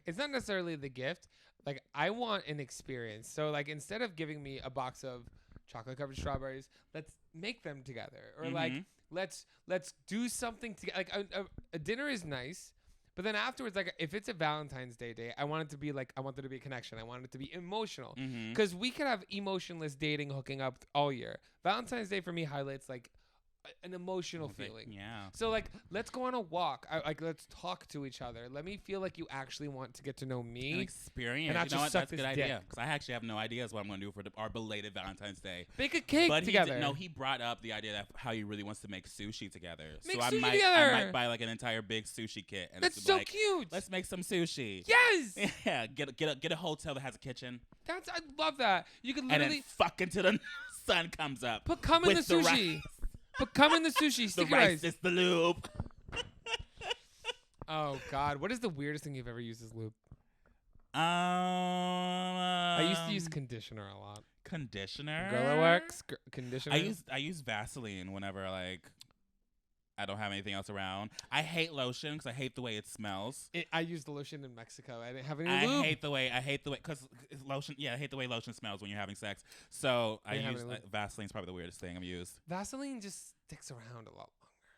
it's not necessarily the gift. Like, I want an experience. So, like, instead of giving me a box of chocolate-covered strawberries, let's make them together. Or, like, let's do something together. Like, a dinner is nice. But then afterwards, like, if it's a Valentine's Day date, I want there to be a connection. I want it to be emotional. Because we could have emotionless dating, hooking up all year. Valentine's Day for me highlights, like, an emotional It's like, feeling. yeah. So like, let's go on a walk. Let's talk to each other. Let me feel like you actually want to get to know An me. experience. And not You know just what? suck That's a good this idea. dick. Because I actually have no idea what I'm going to do for our belated Valentine's Day. Bake a cake But together. he brought up the idea that how he really wants to make sushi together. Make so sushi I together. might buy like an entire big sushi kit. And That's it's so like, cute. let's make some sushi. Yes. Yeah, get a hotel that has a kitchen. I love that. You could And literally then fuck until the sun comes up. put cum in the with the sushi. Put cum in the sushi. The Sticky rice rice. is the lube. Oh God, what is the weirdest thing you've ever used as lube? I used to use conditioner a lot. Conditioner. Gorilla Wax conditioner. I use Vaseline whenever like I don't have anything else around. I hate lotion because I hate the way it smells. I used the lotion in Mexico. I didn't have any I lube. hate the way because lotion. Yeah, I hate the way lotion smells when you're having sex. So I Didn't have use any lube. Vaseline's probably the weirdest thing I've used. Vaseline just sticks around a lot longer.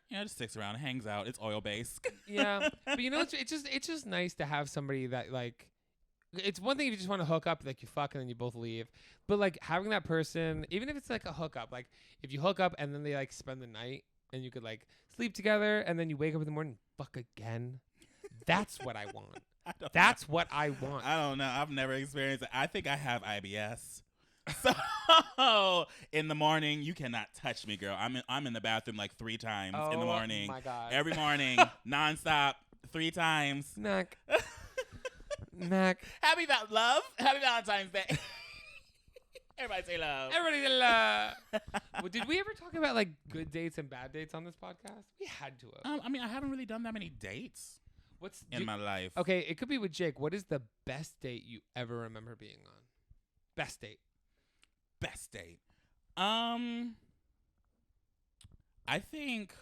Yeah, it just sticks around, it hangs out. It's oil based. Yeah, but you know, it's just nice to have somebody that like. It's one thing if you just want to hook up, like you fuck and then you both leave. But like having that person, even if it's like a hookup, like if you hook up and then they like spend the night and you could like sleep together and then you wake up in the morning, fuck again. That's what I want. That's what I want. I don't know. I've never experienced it. I think I have IBS. So in the morning, you cannot touch me, girl. I'm in the bathroom like 3 times in the morning. Oh my God. Every morning, nonstop, 3 times. Knack. Knack. Happy Valentine's Day. Everybody say love. Everybody love. Well, did we ever talk about like good dates and bad dates on this podcast? We had to have. I mean, I haven't really done that many dates in my life. Okay, it could be with Jake. What is the best date you ever remember being on? Best date. Best date. I think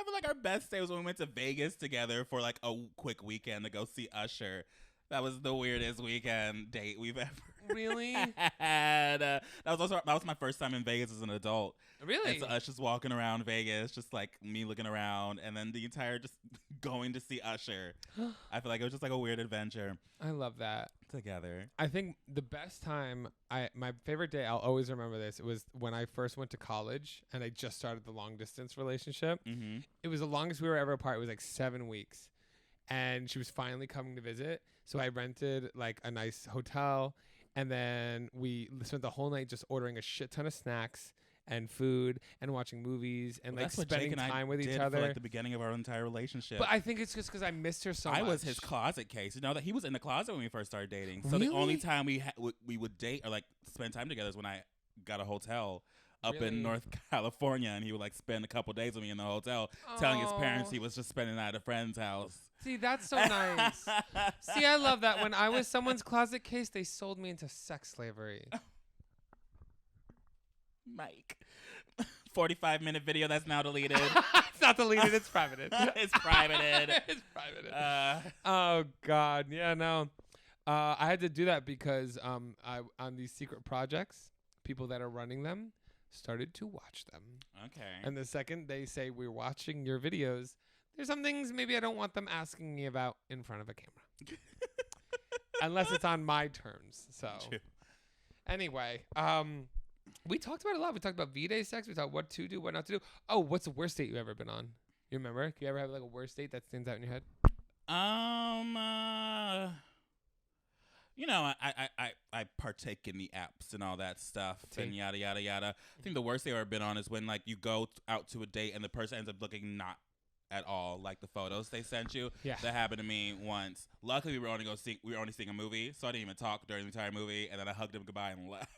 I feel like our best day was when we went to Vegas together for like a quick weekend to go see Usher. That was the weirdest weekend date we've ever Really? had. That was my first time in Vegas as an adult. Really? And so us just walking around Vegas, just like me looking around, and then the entire just going to see Usher. I feel like it was just like a weird adventure I love that. together. I think the best time, my favorite day, I'll always remember this. It was when I first went to college and I just started the long distance relationship. Mm-hmm. It was the longest we were ever apart. It was like 7 weeks. And she was finally coming to visit. So I rented like a nice hotel. And then we spent the whole night just ordering a shit ton of snacks and food and watching movies and like That's what spending Jake and I time with each did other. for like the beginning of our entire relationship. But I think it's just because I missed her so much. I was his closet case. You know that he was in the closet when we first started dating. So Really? the only time we would date or like spend time together is when I got a hotel up Really? in North California, and he would like spend a couple days with me in the hotel, telling his parents he was just spending the night at a friend's house. See, that's so nice. See, I love that. When I was someone's closet case, they sold me into sex slavery. Mike. 45-minute video that's now deleted. It's not deleted. It's privated. It's privated. It's privated. Oh God, yeah, no. I had to do that because on these secret projects, people that are running them started to watch them. Okay. And the second they say we're watching your videos, there's some things maybe I don't want them asking me about in front of a camera, unless it's on my terms. So, True. Anyway, we talked about it a lot. We talked about V-Day sex. We talked what to do, what not to do. Oh, what's the worst date you've ever been on? You remember? Can you ever have like a worst date that stands out in your head? You know, I partake in the apps and all that stuff and yada yada yada. I think the worst thing I've ever been on is when like you go out to a date and the person ends up looking not at all like the photos they sent you. Yeah. That happened to me once. Luckily, we were only seeing a movie, so I didn't even talk during the entire movie, and then I hugged him goodbye and left.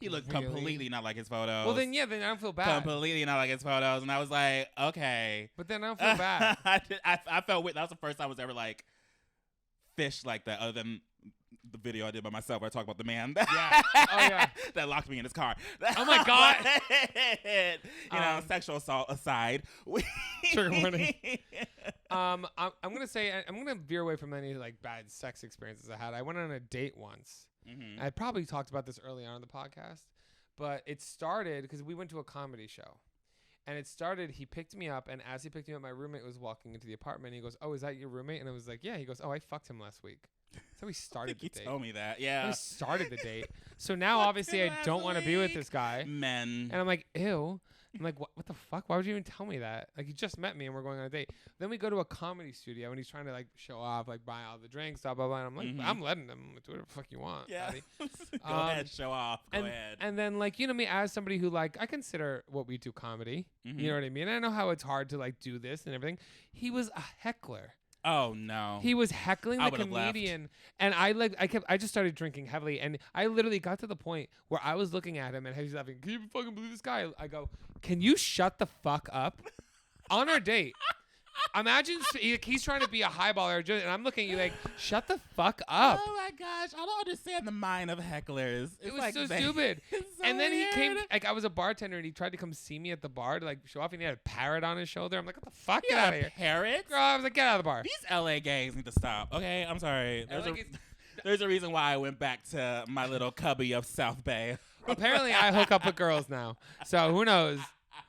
He looked Really? completely not like his photos. Well, then I don't feel bad. Completely not like his photos, and I was like, okay. But then I don't feel bad. I felt weird. That was the first time I was ever like fished like that, other than the video I did by myself where I talk about the man Yeah. Oh, yeah. that locked me in his car. Oh, my God. You know, sexual assault aside. Trigger warning. I'm gonna say I'm gonna veer away from any like bad sex experiences I had. I went on a date once. Mm-hmm. I probably talked about this early on in the podcast, but it started because we went to a comedy show. And it started, he picked me up, and as he picked me up, my roommate was walking into the apartment. And he goes, "Oh, is that your roommate?" And I was like, "Yeah." He goes, "Oh, I fucked him last week." That's how we started the You date. told me that. That's Yeah. how we started the date. So now obviously I don't want to be with this guy. Men. And I'm like, ew. I'm like, what the fuck? Why would you even tell me that? Like, you just met me and we're going on a date. Then we go to a comedy studio and he's trying to like show off, like buy all the drinks, blah, blah, blah. And I'm like, I'm letting him do whatever the fuck you want. Yeah. buddy. Go ahead, show off. Go ahead. And then like, you know me, as somebody who like, I consider what we do comedy. You know what I mean? I know how it's hard to like do this and everything. He was a heckler. Oh no. He was heckling I the would've left. comedian, and I just started drinking heavily, and I literally got to the point where I was looking at him and he was laughing. Can you fucking believe this guy? I go, can you shut the fuck up? On our date. Imagine he's trying to be a highballer, and I'm looking at you like, shut the fuck up. Oh my gosh, I don't understand the mind of hecklers. It was so stupid. And then he came, like I was a bartender, and he tried to come see me at the bar to like show off, and he had a parrot on his shoulder. I'm like, what the fuck? Get out of here. Parrot? Girl, I was like, get out of the bar. These LA gays need to stop. Okay, I'm sorry. There's a reason why I went back to my little cubby of South Bay. Apparently, I hook up with girls now. So who knows?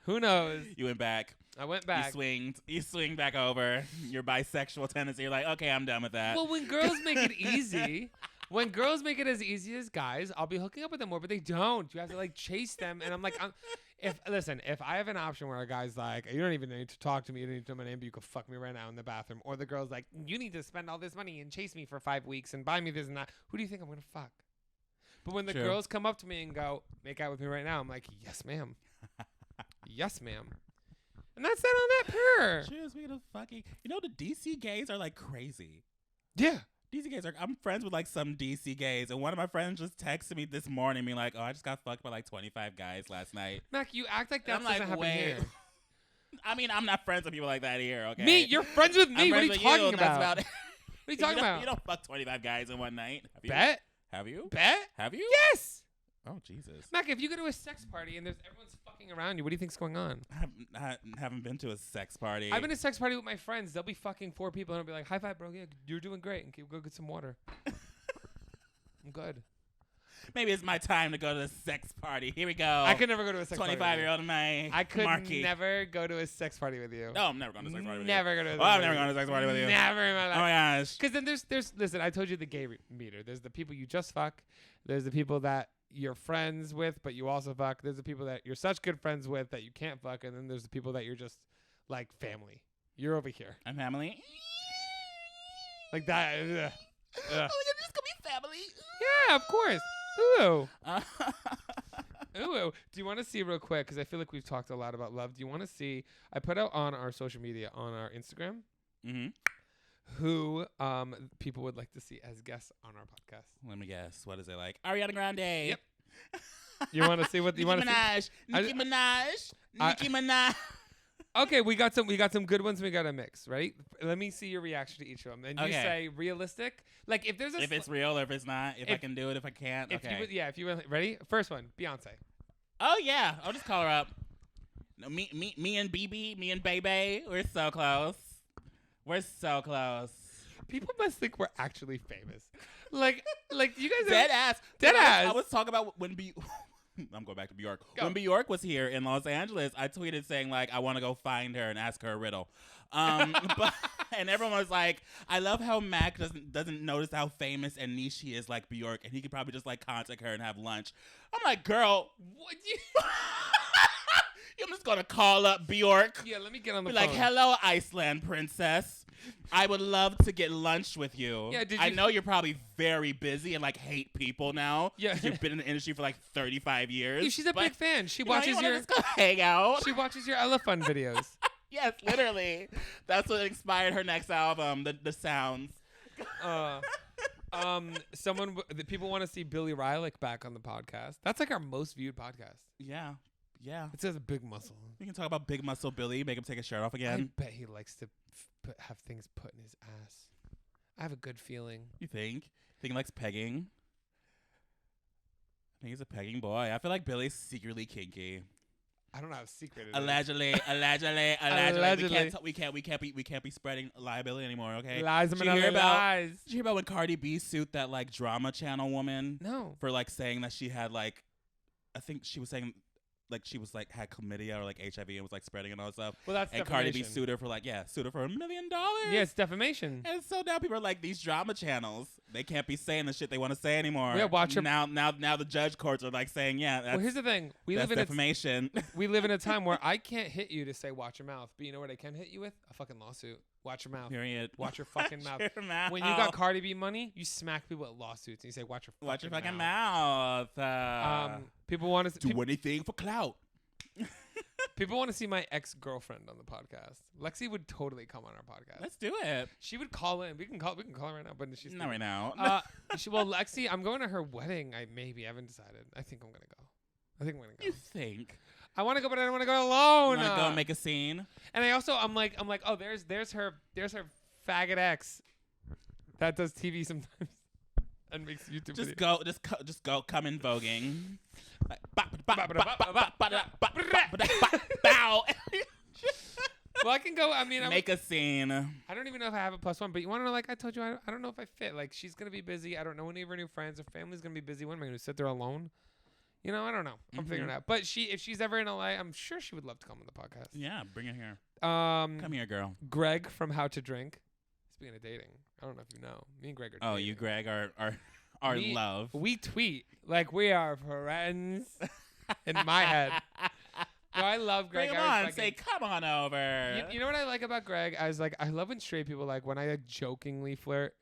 Who knows? You went back. I went back. You swing back over your bisexual tendency. You're like, okay, I'm done with that. Well, when girls make it easy, when girls make it as easy as guys, I'll be hooking up with them more, but they don't. You have to like chase them, and I'm like, if I have an option where a guy's like, you don't even need to talk to me, you don't need to know my name, but you could fuck me right now in the bathroom, or the girl's like, you need to spend all this money and chase me for 5 weeks and buy me this and that. Who do you think I'm gonna fuck? But when the True. girls come up to me and go, make out with me right now, I'm like, yes, ma'am. Yes, ma'am. And that's that on that purr. Cheers, we the fucking. You know the DC gays are like crazy. Yeah. DC gays are. I'm friends with like some DC gays, and one of my friends just texted me this morning, being like, "Oh, I just got fucked by like 25 guys last night." Mac, you act like that I'm doesn't like, happen wait. here. I mean, I'm not friends with people like that here. Okay. Me, you're friends with me. I'm What are you friends with talking and that's about? it. What are you talking about? You don't fuck 25 guys in one night. Have you? Bet? Have you? Bet? Have you? Yes. Oh Jesus. Mac, if you go to a sex party and there's everyone's fucking around you, what do you think's going on? I haven't been to a sex party. I've been to a sex party with my friends. They'll be fucking 4 people and I'll be like, high five, bro. Yeah, you're doing great. And go get some water. I'm good. Maybe it's my time to go to the sex party. Here we go. I could never go to a sex party. 25-year-old in my I could marquee. never go to a sex party with you. No, I'm never going to a sex party with you. Never go to a sex Oh, I'm party. never going to a sex party with you. Never in my life. Oh my gosh. Because then there's listen, I told you the gay meter. There's the people you just fuck. There's the people that you're friends with, but you also fuck. There's the people that you're such good friends with that you can't fuck. And then there's the people that you're just like family. You're over here. I'm family. Like that. Ugh. Ugh. Oh my god, just gonna be family. Yeah, of course. Ooh. Uh, Ooh. Do you want to see real quick? Because I feel like we've talked a lot about love. Do you want to see? I put out on our social media, on our Instagram, who people would like to see as guests on our podcast. Let me guess. What is it like? Ariana Grande. Yep. You want to see what you want to see? Nicki Minaj. Okay, we got some good ones. We got a mix, right? Let me see your reaction to each of them. And you Okay. say realistic. Like if there's a If it's real or if it's not. If I can do it, if I can't. if Okay. if you ready? First one, Beyonce. Oh yeah. I'll just call her up. No, me and BB, me and Bebe, we're so close. We're so close. People must think we're actually famous. Like you guys Dead ass. Dead ass. I was talking about when I'm going back to Bjork. Go. When Bjork was here in Los Angeles, I tweeted saying like I want to go find her and ask her a riddle. And everyone was like, I love how Mac doesn't notice how famous and niche he is like Bjork, and he could probably just like contact her and have lunch. I'm like, girl, what I'm just gonna call up Bjork. Yeah, let me get on the Be phone. like, hello, Iceland princess. I would love to get lunch with you. Yeah, I know you're probably very busy and like hate people now. Yeah. You've been in the industry for like 35 years. Yeah, she's a but, big fan. She you watches wanna your just go hang out. she watches your elephant videos. Yes, literally. That's what inspired her next album, the sounds. The people want to see Billy Riley back on the podcast. That's like our most viewed podcast. Yeah. It says a big muscle. We can talk about Big Muscle Billy, make him take his shirt off I again. bet he likes to have things put in his ass. I have a good feeling. You think? Think he likes pegging? I think he's a pegging boy. I feel like Billy's secretly kinky. I don't know how secret it is. Allegedly. Allegedly. We can't be spreading liability anymore. Okay. Lies, Did man, you hear lies. Did you hear about when Cardi B sued that like drama channel woman No. for like saying that she had like, I think she was saying like she was like had chlamydia or like HIV and was like spreading and all that stuff. Well, that's and defamation. Cardi B sued her for like sued her for $1 million. Yeah, it's defamation. And so now people are like, these drama channels, they can't be saying the shit they want to say anymore. Yeah, watch her. Now the judge courts are like saying, that's, well, here's the thing: that's defamation. We live in a time where I can't hit you to say watch your mouth, but you know what I can hit you with? A fucking lawsuit. Watch your mouth. Period. Watch your fucking mouth. Your mouth. When you got Cardi B money, you smack people at lawsuits and you say watch your fucking mouth. People want to do anything for clout. People want to see my ex-girlfriend on the podcast. Lexi would totally come on our podcast. Let's do it. She would call in. We can call her right now, but she's not right now. Lexi, I'm going to her wedding. I haven't decided. I think I'm gonna go. You think? I want to go, but I don't want to go alone. You want to go and make a scene? And I'm like, oh, there's her faggot ex that does TV sometimes and makes YouTube videos. Just go, come in voguing. Bow. Well, I can go. I mean, make a scene. I don't even know if I have a +1, but you want to know? Like I told you, I don't know if I fit. Like she's gonna be busy. I don't know any of her new friends. Her family's gonna be busy. When am I gonna sit there alone? You know, I don't know. I'm figuring it out. But if she's ever in LA, I'm sure she would love to come on the podcast. Yeah, bring her here. Come here, girl. Greg from How to Drink. Speaking of dating, I don't know if you know. Me and Greg are dating. Oh, you, Greg, are love. We tweet like we are friends in my head. No, I love Greg. Bring him on. Say, come on over. You know what I like about Greg? I love when straight people, like when I jokingly flirt,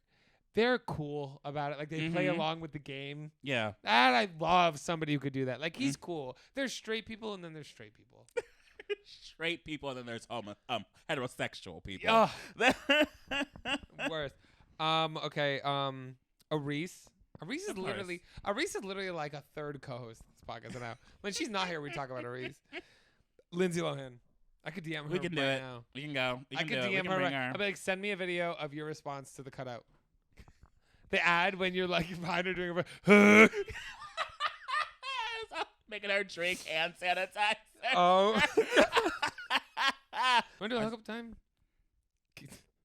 they're cool about it. Like they play along with the game. Yeah. And I love somebody who could do that. Like he's cool. There's straight people and then there's straight people. Straight people and then there's heterosexual people. Oh. Worst. Okay. Areese. Areese is literally like a third co-host of this podcast now. When she's not here, we talk about Areese. Lindsay Lohan. I could DM her. We can do it. Now. We can go. I could DM her. I'd be like, send me a video of your response to the cutout. The ad when you're like behind her doing a making her drink hand sanitizer. Oh. Want to do a hookup time?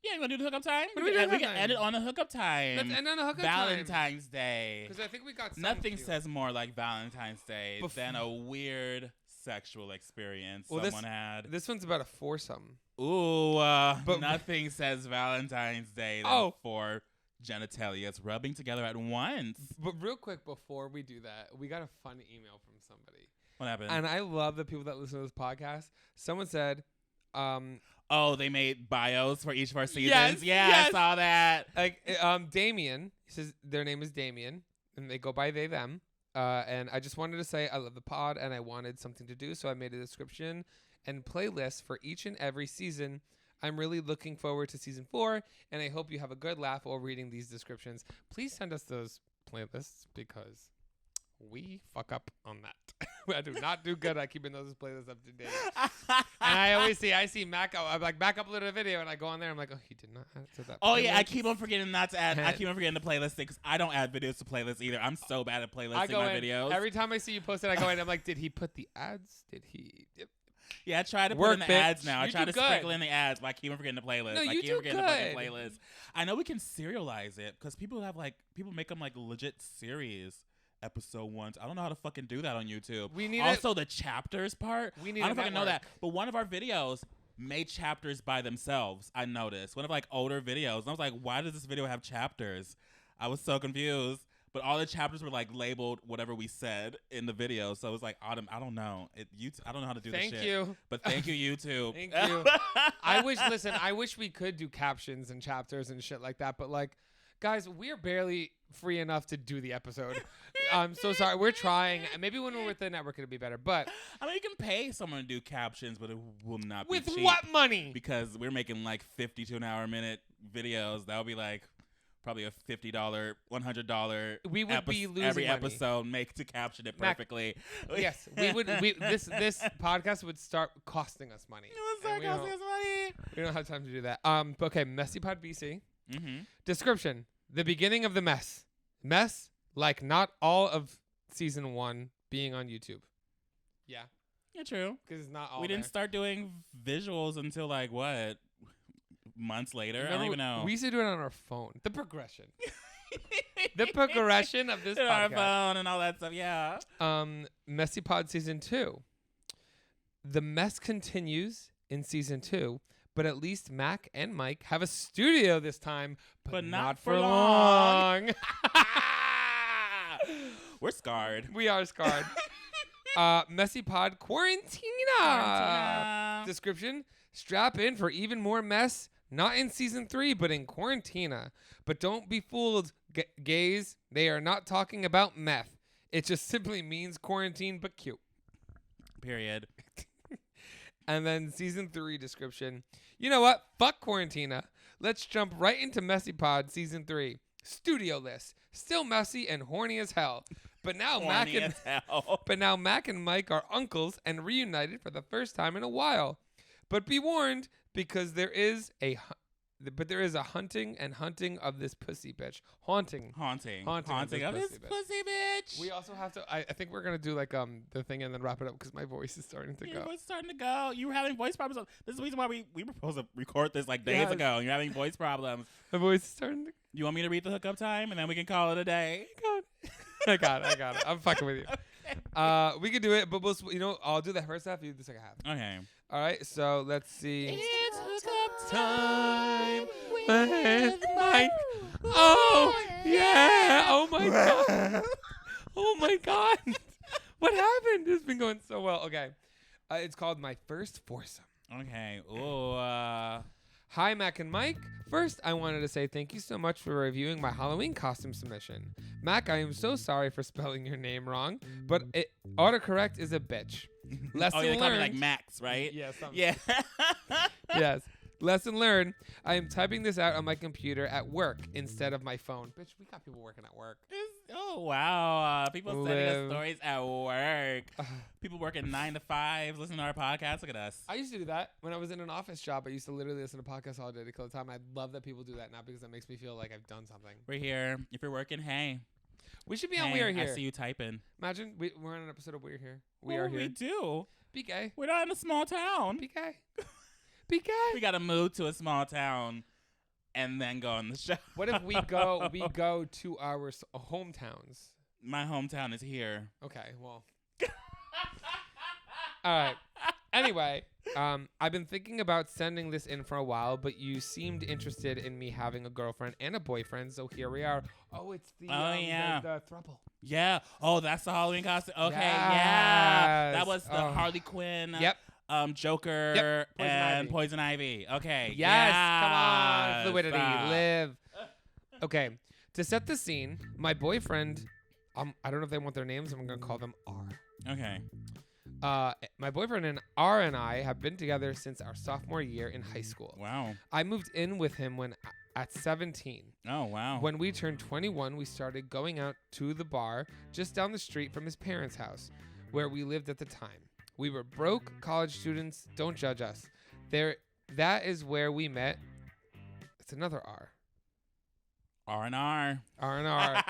Yeah, you want to do the hookup time? We can end it on a hookup time. Let's end on a hookup Valentine's Day. Because I think we got nothing says more like Valentine's Day than a weird sexual experience someone had. This one's about a foursome. Ooh, but nothing says Valentine's Day than for genitalia. It's rubbing together at once. But real quick, before we do that, we got a fun email from somebody. What happened? And I love the people that listen to this podcast. Someone said, they made bios for each of our seasons. Yes. I saw that. Like, Damien, he says their name is Damien, and they go by they, them. And I just wanted to say I love the pod, and I wanted something to do, so I made a description and playlist for each and every season. I'm really looking forward to season 4, and I hope you have a good laugh while reading these descriptions. Please send us those playlists because we fuck up on that. I do not do good at keeping those playlists up to date. And I see Mac. I'm like, Mac uploaded a video, and I go on there. I'm like, oh, he did not add to that. Oh yeah, I keep on forgetting not to add. I keep on forgetting the playlist because I don't add videos to playlists either. I'm so bad at playlisting my videos. Every time I see you post it, I go in. I'm like, did he put the ads? Did he? Yeah, I try to put in the ads now. I try to sprinkle in the ads, but I keep on forgetting the playlist. No, I keep on forgetting the fucking playlist. I know we can serialize it because people make them like legit series episode ones. I don't know how to fucking do that on YouTube. We need also the chapters part. We need. I don't fucking know that. But one of our videos made chapters by themselves. I noticed one of like older videos. And I was like, why does this video have chapters? I was so confused. But all the chapters were like labeled whatever we said in the video, so it was like I don't know. I don't know how to do this shit. Thank you. But thank you, YouTube. Thank you. I wish we could do captions and chapters and shit like that. But like, guys, we're barely free enough to do the episode. I'm so sorry. We're trying. Maybe when we're with the network, it'll be better. But I mean, you can pay someone to do captions, but it will not be with cheap what money? Because we're making like 50 to an hour a minute videos. That would be like probably a $50, $100. We would be losing every money. Episode make to caption it perfectly. Yes, we would. This podcast would start costing us money. It would start costing us money. We don't have time to do that. Okay, MessyPod BC. Mm-hmm. Description: the beginning of the mess. Mess like not all of season 1 being on YouTube. Yeah. Yeah, true. Because it's not all. We didn't start doing visuals until like what? Months later. Remember, I don't even know. We used to do it on our phone. The progression. The progression of this podcast. Our phone and all that stuff, yeah. MessyPod season 2. The mess continues in season 2, but at least Mac and Mike have a studio this time, but not for long. We're scarred. We are scarred. MessyPod Quarantina. Description: strap in for even more mess. Not in season 3, but in Quarantina. But don't be fooled, gays. They are not talking about meth. It just simply means quarantine, but cute. Period. And then season 3 description. You know what? Fuck Quarantina. Let's jump right into MessyPod season 3. Studio list. Still messy and horny as hell. But now Mac and Mike are uncles and reunited for the first time in a while. But be warned, because there is a hunting of this pussy bitch. Haunting of this pussy bitch. We also have to. I think we're gonna do like the thing and then wrap it up because my voice is starting to go. Your voice is starting to go. You were having voice problems. This is the reason why we were supposed to record this like days ago. And you're having voice problems. My voice is starting to. You want me to read the hookup time and then we can call it a day? God. I got it. I'm fucking with you. Okay. We could do it, but I'll do the first half. You do the second half. Okay. All right. So let's see. It's hookup time with Mike. Oh yeah. Oh my god. Oh my god. What happened? This has been going so well. Okay. It's called My First Foursome. Okay. Ooh. Hi, Mac and Mike. First, I wanted to say thank you so much for reviewing my Halloween costume submission. Mac, I am so sorry for spelling your name wrong, but autocorrect is a bitch. Lesson they call me learned. like Max, right? Yeah, something. Yeah. Yes. Lesson learned. I am typing this out on my computer at work instead of my phone. Bitch, we got people working at work. Oh, wow. People sending us stories at work. People working 9 to 5, listening to our podcast. Look at us. I used to do that. When I was in an office job, I used to literally listen to podcasts all day to kill the time. I love that people do that now because that makes me feel like I've done something. We're here. If you're working, hey. We should be on We Are Here. I see you typing. Imagine we're on an episode of We're Here. We Are Here. We do. Be gay. We're not in a small town. Be gay. Be gay. We got to move to a small town and then go on the show. What if we go to our hometowns? My hometown is here. Okay, well. All right. Anyway, I've been thinking about sending this in for a while, but you seemed interested in me having a girlfriend and a boyfriend, so here we are. Oh, it's the throuple. Yeah. Oh, that's the Halloween costume. Okay, yes. Yeah. That was the Harley Quinn. Yep. Joker and Poison Ivy. Okay. Yes. Come on. Fluidity. Live. Okay. To set the scene, my boyfriend, I don't know if they want their names. I'm going to call them R. Okay. My boyfriend and R and I have been together since our sophomore year in high school. Wow. I moved in with him at 17. Oh, wow. When we turned 21, we started going out to the bar just down the street from his parents' house, where we lived at the time. We were broke college students. Don't judge us. That is where we met. It's another R. R&R. R&R.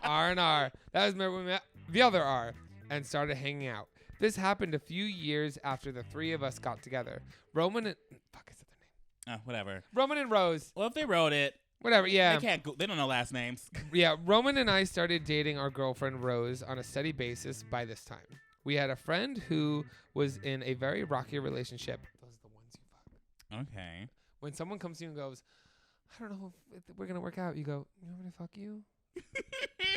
R&R. That was where we met the other R and started hanging out. This happened a few years after the three of us got together. Roman and... Fuck, is that their name? Whatever. Roman and Rose. Well, if they wrote it... Whatever, yeah. They don't know last names. Yeah, Roman and I started dating our girlfriend Rose on a steady basis by this time. We had a friend who was in a very rocky relationship. Those are the ones you fuck. Okay. When someone comes to you and goes, I don't know if we're going to work out, you go, you want me to fuck you?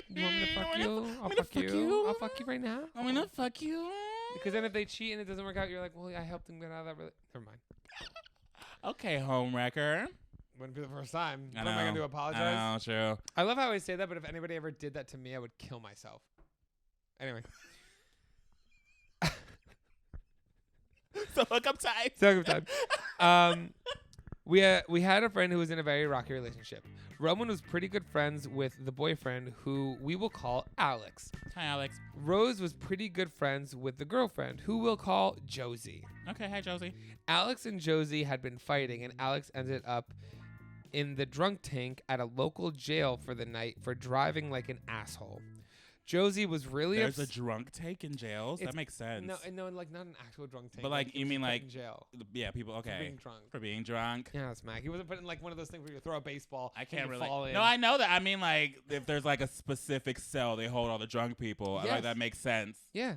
You want me to fuck you? I'll fuck you. I'll fuck you right now. I'm going to fuck you. Because then if they cheat and it doesn't work out, you're like, well, I helped them get out of that. Never mind. Okay, homewrecker. Wouldn't be the first time. What am I going to apologize? I know, true. I love how I say that, but if anybody ever did that to me, I would kill myself. Anyway. So hookup time. We had a friend who was in a very rocky relationship. Roman was pretty good friends with the boyfriend, who we will call Alex. Hi, Alex. Rose was pretty good friends with the girlfriend, who we'll call Josie. Okay, hi, Josie. Alex and Josie had been fighting, and Alex ended up in the drunk tank at a local jail for the night for driving like an asshole. Josie was really There's a drunk tank in jails? That makes sense. No, like not an actual drunk tank. But like you mean like in jail? Yeah, people. Okay. For being drunk. For being drunk. Yeah, smack. He wasn't putting like one of those things where you throw a baseball. I can't and really. Fall in. No, I know that. I mean, like if there's like a specific cell, they hold all the drunk people. Yes. Like that makes sense. Yeah.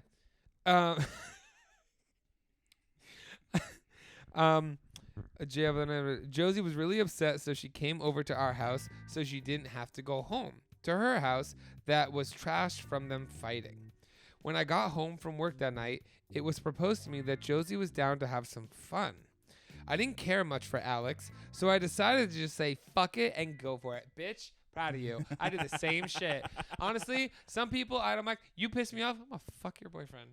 Josie was really upset, so she came over to our house so she didn't have to go home to her house that was trashed from them fighting. When I got home from work that night, it was proposed to me that Josie was down to have some fun. I didn't care much for Alex, so I decided to just say fuck it and go for it. Bitch, proud of you. I did the same shit. Honestly, some people, I'm like, you piss me off, I'm gonna fuck your boyfriend.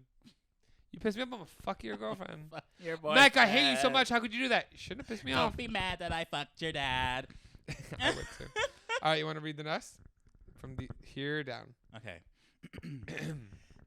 You piss me off, I'm gonna fuck your girlfriend. Fuck your boyfriend. Mike, I hate you so much. How could you do that? You shouldn't have pissed me off. Don't be mad that I fucked your dad. I would too. All right, you want to read the next? From the here down. Okay.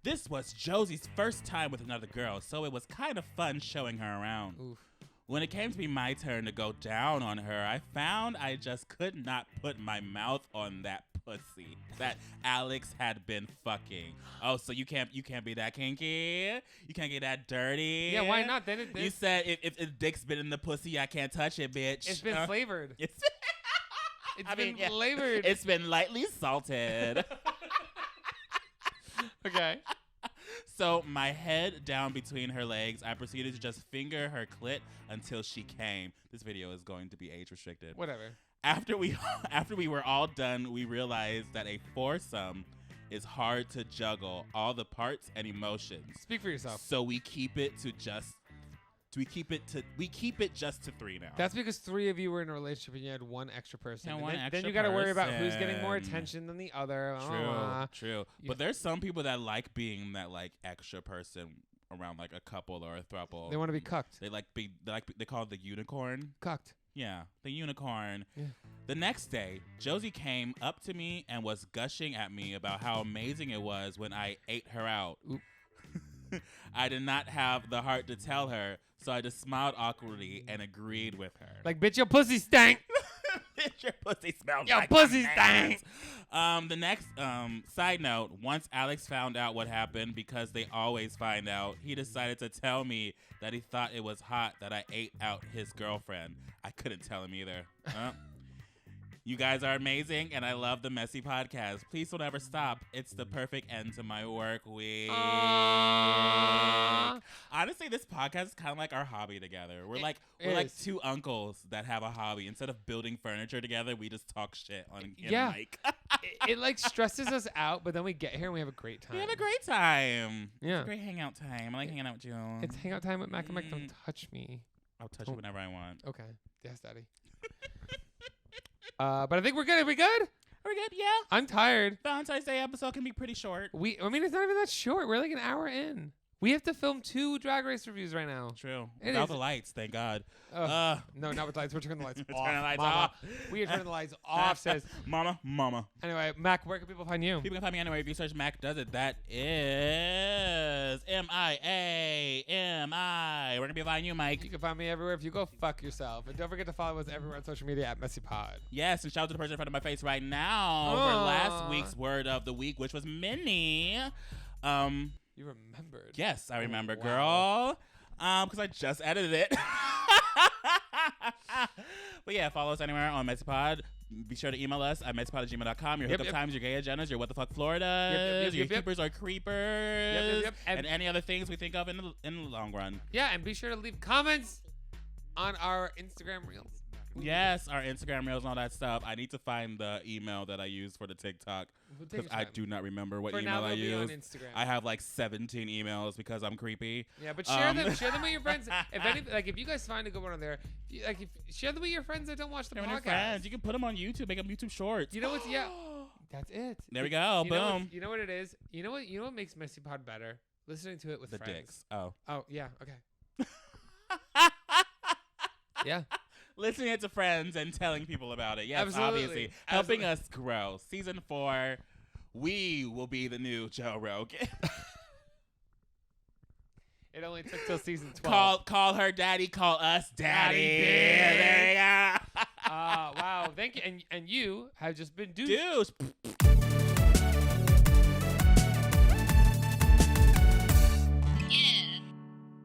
This was Josie's first time with another girl, so it was kind of fun showing her around. Oof. When it came to be my turn to go down on her, I found I just could not put my mouth on that pussy that Alex had been fucking. Oh, so you can't be that kinky? You can't get that dirty? Yeah, why not? Then you said if dick's been in the pussy, I can't touch it, bitch. It's been flavored. It's been flavored. It's been lightly salted. Okay. So my head down between her legs, I proceeded to just finger her clit until she came. This video is going to be age restricted. Whatever. After we were all done, we realized that a foursome is hard to juggle all the parts and emotions. Speak for yourself. So we keep it just to 3 now. That's because 3 of you were in a relationship and you had one extra person. Yeah, And one then extra you got to worry about who's person. getting more attention than the other. True. But there's some people that like being that like extra person around like a couple or a throuple. They want to be cucked. They call it the unicorn. Cucked. Yeah, the unicorn. Yeah. The next day, Josie came up to me and was gushing at me about how amazing it was when I ate her out. Oop. I did not have the heart to tell her, so I just smiled awkwardly and agreed with her. Like, bitch, your pussy stank. Bitch, your pussy smells Your like pussy a stank. The next side note, once Alex found out what happened, because they always find out, he decided to tell me that he thought it was hot that I ate out his girlfriend. I couldn't tell him either. You guys are amazing, and I love the Messy podcast. Please don't ever stop. It's the perfect end to my work week. Honestly, this podcast is kind of like our hobby together. We're like two uncles that have a hobby. Instead of building furniture together, we just talk shit on mic. it like stresses us out, but then we get here and we have a great time. We have a great time. Yeah. It's a great hangout time. I like hanging out with you. It's hangout time with Mac and Mike. Don't touch me. I'll touch you whenever I want. Okay. Yes, Daddy. But I think we're good. Are we good? Are we good? Yeah. I'm tired. Valentine's Day episode can be pretty short. I mean, it's not even that short. We're like an hour in. We have to film 2 Drag Race reviews right now. True. It Without is. the lights, thank God. No, not with lights. We're turning the lights off. Turning the lights Mama. off. We are turning the lights off, says. Mama. Anyway, Mac, where can people find you? People can find me anywhere. If you search Mac Does It, that is MIAMI. We're going to be finding you, Mike. You can find me everywhere if you go fuck yourself. And don't forget to follow us everywhere on social media at MessyPod. Yes, and shout out to the person in front of my face right now for last week's word of the week, which was Minnie. You remembered. Yes, I remember, wow. girl. Because I just edited it. But yeah, follow us anywhere on MessyPod. Be sure to email us at messipod@gmail.com. Your hookup times, your gay agendas, your what the fuck Floridas, your keepers or creepers, and any other things we think of in the long run. Yeah, and be sure to leave comments on our Instagram reels. Yes, our Instagram reels and all that stuff. I need to find the email that I used for the TikTok because I do not remember what email I used. On Instagram. I have like 17 emails because I'm creepy. Yeah, but share them with your friends. If you guys find a good one on there, share them with your friends that don't watch the podcast. Friends. You can put them on YouTube, make them YouTube shorts. You know what's that's it. There we go. Boom. You know what it is? You know what makes MessyPod better? Listening to it with the friends. dicks. Oh, yeah, okay. Yeah. Listening it to friends and telling people about it. Yes, Absolutely. Obviously. Helping us grow. Season 4, we will be the new Joe Rogan. It only took till season 12. Call her daddy, call us daddy. There you go. Wow, thank you. And you have just been douche. Douche.